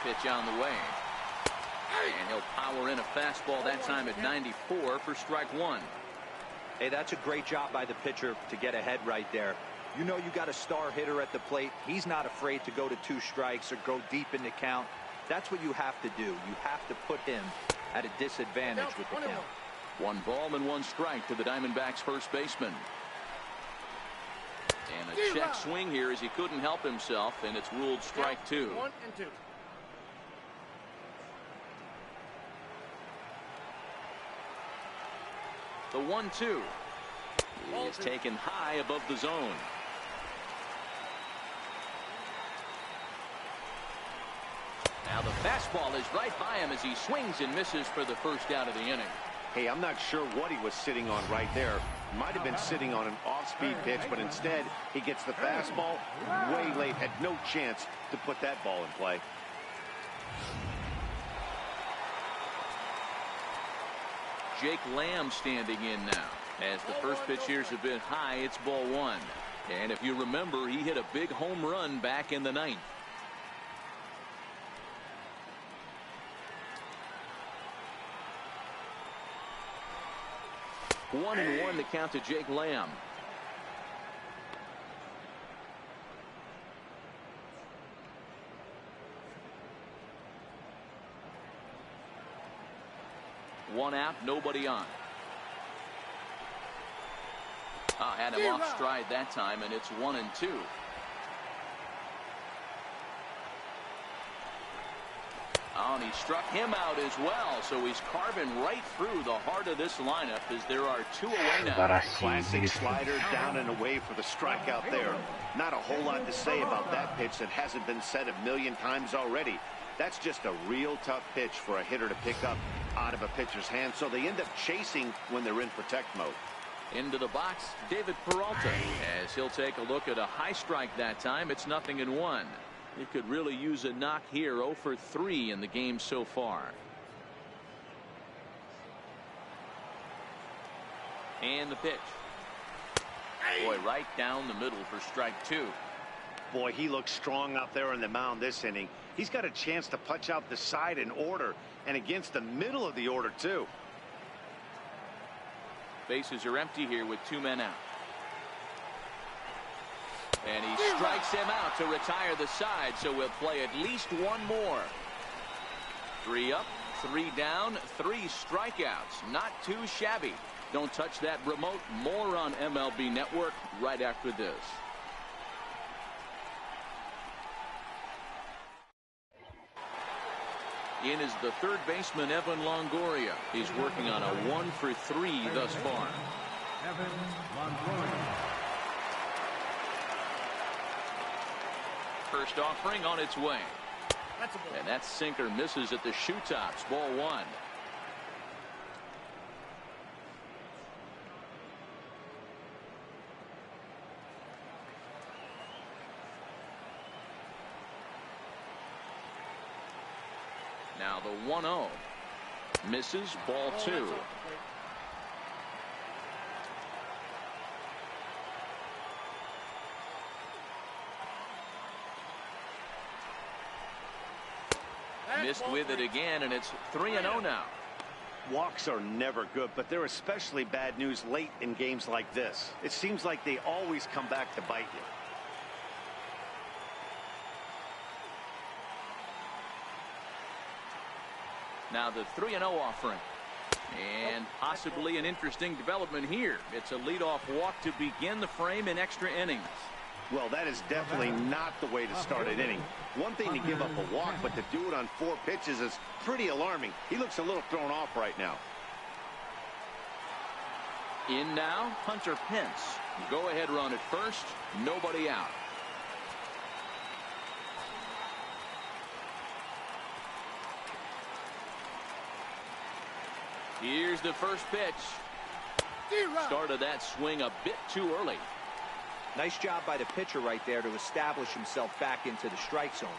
Pitch on the way. And he'll power in a fastball that time at 94 for strike 1. Hey, that's a great job by the pitcher to get ahead right there. You know you got a star hitter at the plate. He's not afraid to go to 2 strikes or go deep in the count. That's what you have to do. You have to put him at a disadvantage with the count. 1 ball and 1 strike to the Diamondbacks first baseman. And a check swing here as he couldn't help himself, and it's ruled strike 2. 1 and 2. The 1-2 is taken high above the zone. Now the fastball is right by him as he swings and misses for the first out of the inning. Hey, I'm not sure what he was sitting on right there. Might have been sitting on an off-speed pitch, but instead he gets the fastball way late. Had no chance to put that ball in play. Jake Lamb standing in now. As the first pitch here's a bit high, it's ball 1. And if you remember, he hit a big home run back in the 9th. One and 1 to count to Jake Lamb. One out, nobody on. Had him off stride that time, and it's 1 and 2. And he struck him out as well, so he's carving right through the heart of this lineup as there are 2 away now. Classic slider down and away for the strikeout there. Not a whole lot to say about that pitch that hasn't been said a million times already. That's just a real tough pitch for a hitter to pick up out of a pitcher's hand, so they end up chasing when they're in protect mode. Into the box, David Peralta, as he'll take a look at a high strike that time. It's 0-1. It could really use a knock here. 0 for 3 in the game so far. And the pitch. Boy, right down the middle for strike 2. Boy, he looks strong out there on the mound this inning. He's got a chance to punch out the side in order, and against the middle of the order, too. Bases are empty here with 2 men out. And he strikes him out to retire the side, so we'll play at least 1 more. 3 up, 3 down, 3 strikeouts. Not too shabby. Don't touch that remote. More on MLB Network right after this. In is the third baseman, Evan Longoria. He's working on a 1-for-3 thus far. Evan Longoria. First offering on its way. And that sinker misses at the shoe tops. Ball 1. Now the 1-0. Misses. Ball 2. Missed with it again, and it's 3-0 now. Walks are never good, but they're especially bad news late in games like this. It seems like they always come back to bite you. Now the 3-0 offering. And possibly an interesting development here. It's a leadoff walk to begin the frame in extra innings. Well, that is definitely not the way to start an inning. One thing to give up a walk, but to do it on 4 pitches is pretty alarming. He looks a little thrown off right now. In now, Hunter Pence. Go ahead run at first. Nobody out. Here's the first pitch. Started that swing a bit too early. Nice job by the pitcher right there to establish himself back into the strike zone.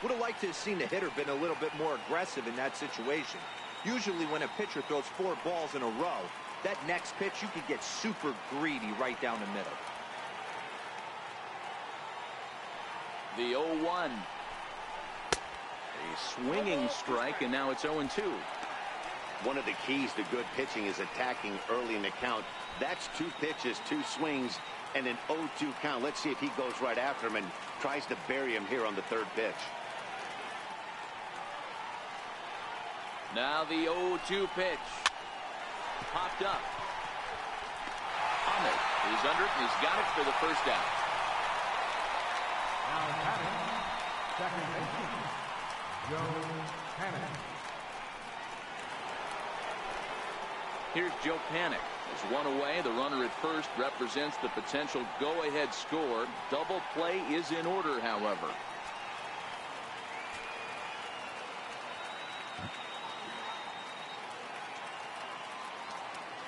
Would have liked to have seen the hitter been a little bit more aggressive in that situation. Usually when a pitcher throws 4 balls in a row, that next pitch you could get super greedy right down the middle. The 0-1. A swinging strike, and now it's 0-2. One of the keys to good pitching is attacking early in the count. That's 2 pitches, 2 swings, and an 0-2 count. Let's see if he goes right after him and tries to bury him here on the 3rd pitch. Now the 0-2 pitch. Popped up. Ahmed is under it, and he's got it for the first out. Now batting, second baseman, Joe Panic. Here's Joe Panic. There's 1 away. The runner at first represents the potential go-ahead score. Double play is in order, however.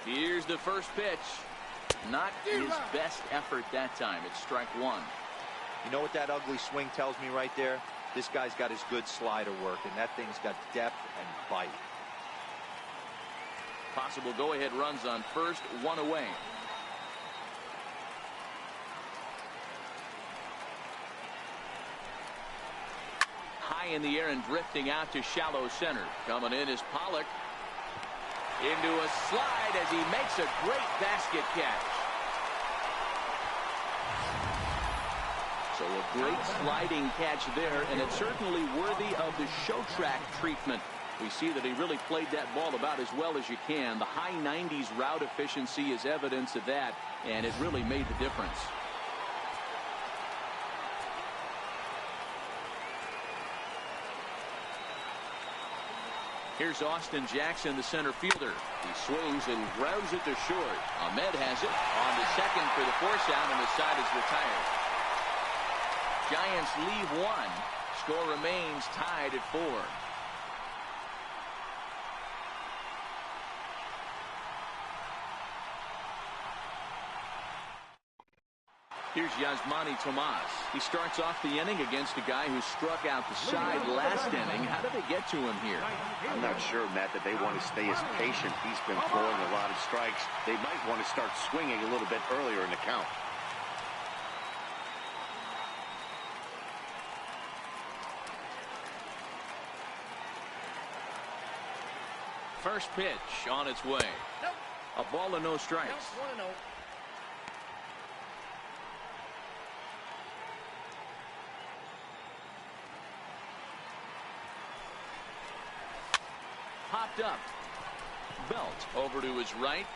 Here's the first pitch. Not his best effort that time. It's strike 1. You know what that ugly swing tells me right there? This guy's got his good slider work, and that thing's got depth and bite. Possible go-ahead runs on first, 1 away. High in the air and drifting out to shallow center. Coming in is Pollock. Into a slide as he makes a great basket catch. So a great sliding catch there, and it's certainly worthy of the show track treatment. We see that he really played that ball about as well as you can. The high 90s route efficiency is evidence of that, and it really made the difference. Here's Austin Jackson, the center fielder. He swings and grounds it to short. Ahmed has it on to second for the force out, and the side is retired. Giants leave 1. Score remains tied at 4. Here's Yasmani Tomas. He starts off the inning against a guy who struck out the side last inning. How did they get to him here? I'm not sure, Matt, that they want to stay as patient. He's been throwing a lot of strikes. They might want to start swinging a little bit earlier in the count. First pitch on its way. A ball and no strikes. 1-0. picked up. Belt over to his right.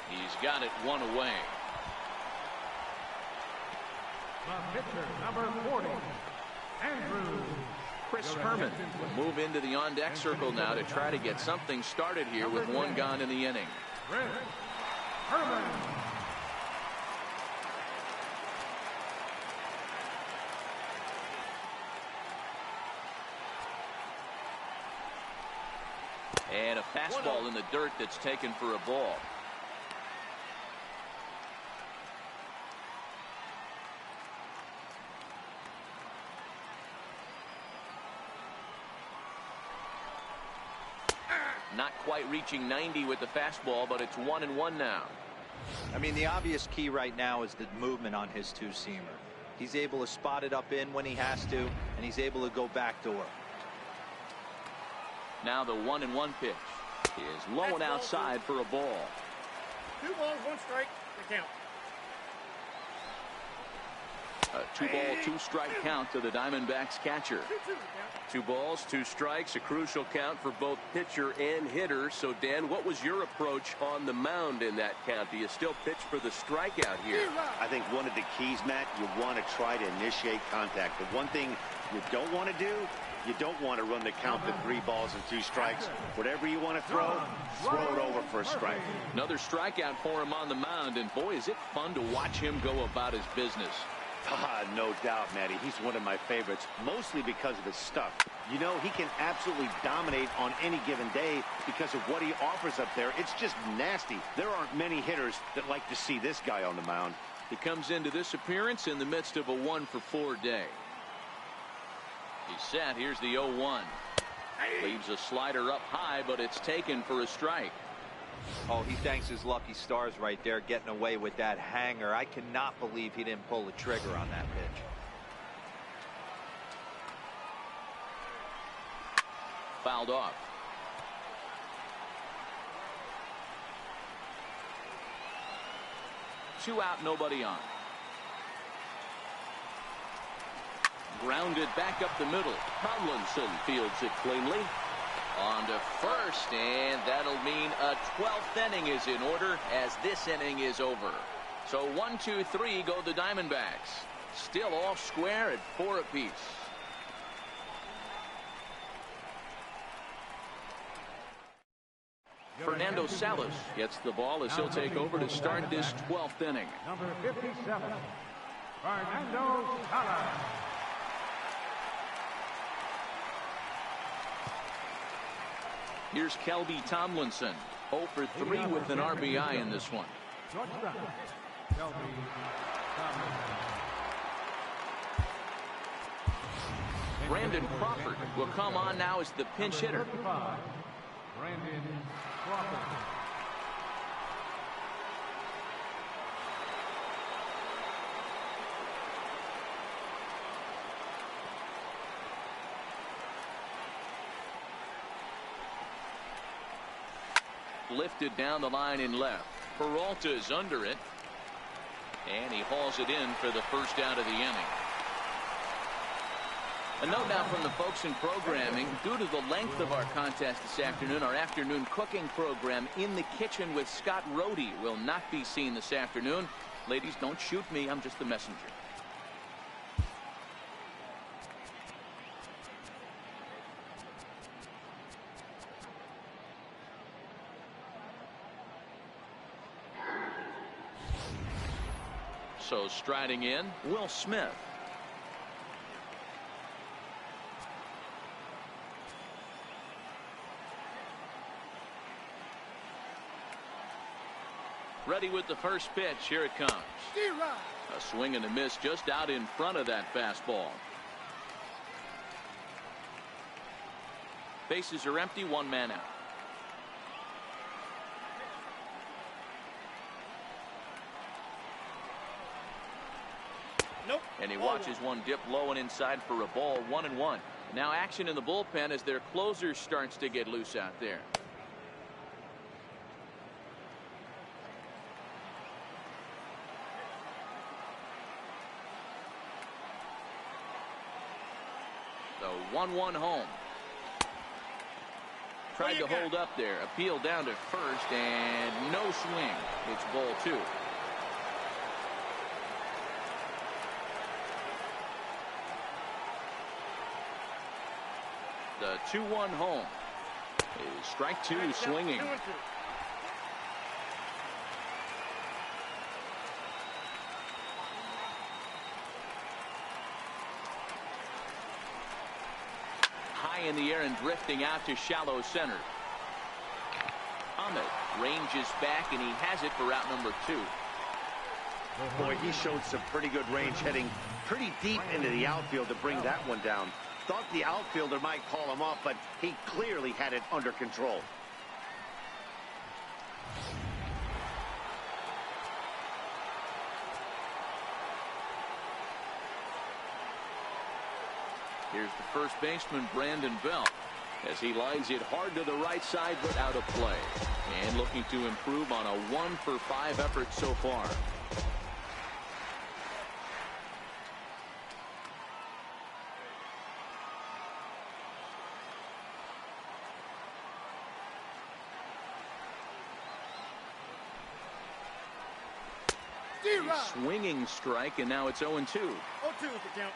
He's got it one away. The pitcher, number 40, Andrew. Chris Herman will move into the on-deck circle now to try to get something started here with one gone in the inning. Chris Herman. And a fastball in the dirt that's taken for a ball. Not quite reaching 90 with the fastball, but it's 1-1 now. I mean, the obvious key right now is the movement on his two-seamer. He's able to spot it up in when he has to, and he's able to go backdoor. Now the 1-1 pitch is low and outside for a ball. 2 balls, 1 strike. The count. A 2-ball, 2-strike count to the Diamondbacks catcher. 2 balls, 2 strikes, a crucial count for both pitcher and hitter. So, Dan, what was your approach on the mound in that count? Do you still pitch for the strikeout here? I think one of the keys, Matt, you want to try to initiate contact. The one thing you don't want to do, you don't want to run the count to 3 balls and 2 strikes. Whatever you want to throw it over for a strike. Another strikeout for him on the mound, and boy, is it fun to watch him go about his business. No doubt, Matty. He's one of my favorites, mostly because of his stuff. You know, he can absolutely dominate on any given day because of what he offers up there. It's just nasty. There aren't many hitters that like to see this guy on the mound. He comes into this appearance in the midst of a 1-for-4 day. He's set. Here's the 0-1. Leaves a slider up high, but it's taken for a strike. Oh, he thanks his lucky stars right there, getting away with that hanger. I cannot believe he didn't pull the trigger on that pitch. Fouled off. Two out, nobody on. Grounded back up the middle. Tomlinson fields it cleanly. On to first, and that'll mean a 12th inning is in order as this inning is over. So 1, 2, 3 go the Diamondbacks. Still all square at 4 apiece. Fernando Salas gets the ball as he'll take over to start this 12th inning. Number 57, Fernando Salas. Here's Kelby Tomlinson, 0 for 3 with an RBI in this one. Shortstop, Kelby Tomlinson. Brandon Crawford will come on now as the pinch hitter. Brandon Crawford. Lifted down the line in left. Peralta is under it. And he hauls it in for the first out of the inning. A note now from the folks in programming. Due to the length of our contest this afternoon, our afternoon cooking program, In the Kitchen with Scott Rohde, will not be seen this afternoon. Ladies, don't shoot me. I'm just the messenger. So striding in, Will Smith. Ready with the first pitch. Here it comes. A swing and a miss just out in front of that fastball. Bases are empty, 1 man out. Nope. And he watches one dip low and inside for a ball. 1-1. Now action in the bullpen as their closer starts to get loose out there. The 1-1 home. Tried to hold up there. Appeal down to first, and no swing. It's ball 2. The 2-1 home is strike 2 swinging. High in the air and drifting out to shallow center. Ahmed ranges back, and he has it for out number 2. Boy, he showed some pretty good range, heading pretty deep into the outfield to bring that one down. Thought the outfielder might call him off, but he clearly had it under control. Here's the first baseman, Brandon Belt, as he lines it hard to the right side, but out of play. And looking to improve on a 1-for-5 effort so far. A swinging strike, and now it's 0-2. 0-2 is the count.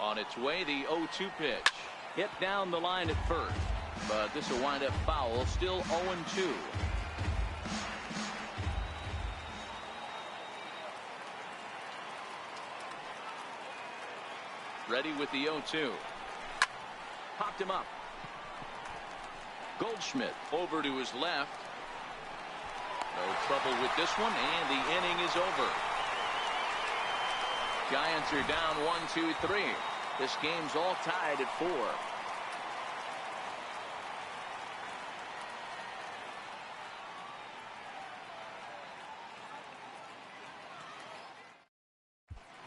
On its way, the 0-2 pitch. Hit down the line at first, but this will wind up foul. Still 0-2. Ready with the 0-2. Popped him up. Goldschmidt over to his left. No trouble with this one, and the inning is over. Giants are down 1-2-3. This game's all tied at 4.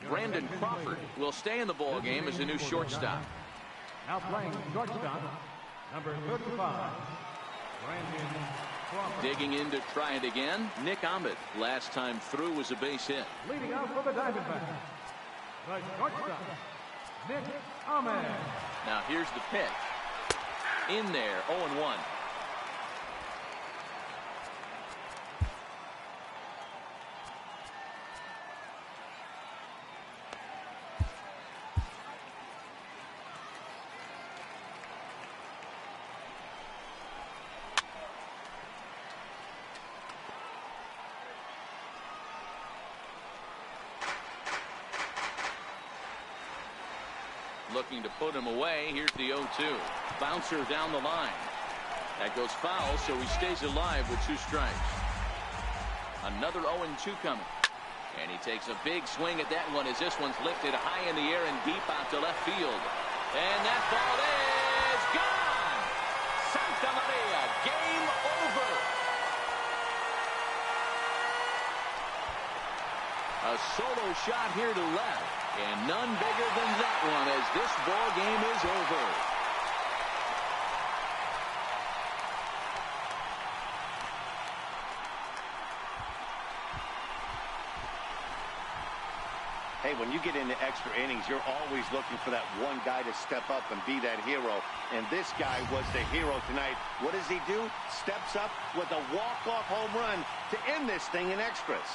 Brandon Crawford will stay in the ball game as a new shortstop. Now playing shortstop, number 35, Brandon Crawford. Digging in to try it again, Nick Ahmed. Last time through was a base hit. Leading out for the Diamondbacks, the shortstop, Nick Ahmed. Now here's the pitch. In there, 0-1. Looking to put him away. Here's the 0-2. Bouncer down the line. That goes foul, so he stays alive with 2 strikes. Another 0-2 coming. And he takes a big swing at that one as this one's lifted high in the air and deep out to left field. And that ball is gone! Santa Maria, game over! A solo shot here to left. And none bigger than that one as this ball game is over. Hey, when you get into extra innings, you're always looking for that one guy to step up and be that hero. And this guy was the hero tonight. What does he do? Steps up with a walk-off home run to end this thing in extras.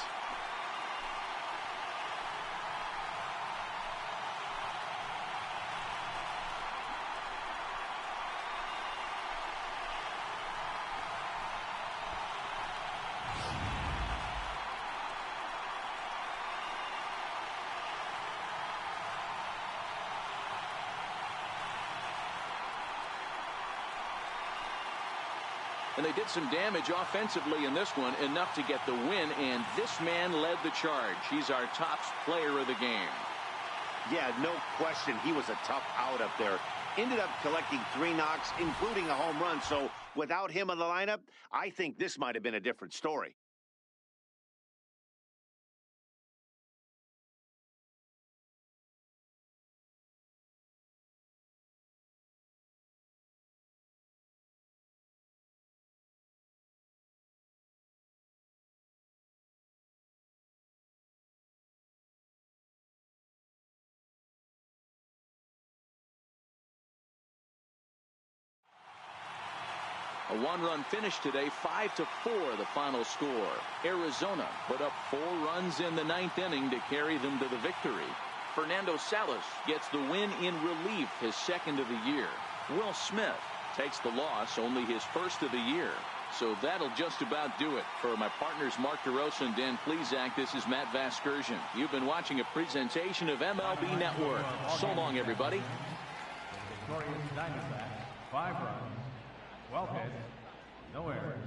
And they did some damage offensively in this one, enough to get the win, and this man led the charge. He's our top player of the game. Yeah, no question. He was a tough out up there. Ended up collecting 3 knocks, including a home run. So without him in the lineup, I think this might have been a different story. A one-run finish today, 5-4 the final score. Arizona put up 4 runs in the 9th inning to carry them to the victory. Fernando Salas gets the win in relief, his 2nd of the year. Will Smith takes the loss, only his 1st of the year. So that'll just about do it. For my partners Mark DeRosa and Dan Plesac, this is Matt Vasgersian. You've been watching a presentation of MLB Network. So long, everybody. Victorious Diamondbacks, 5 runs, 12 hits, no errors.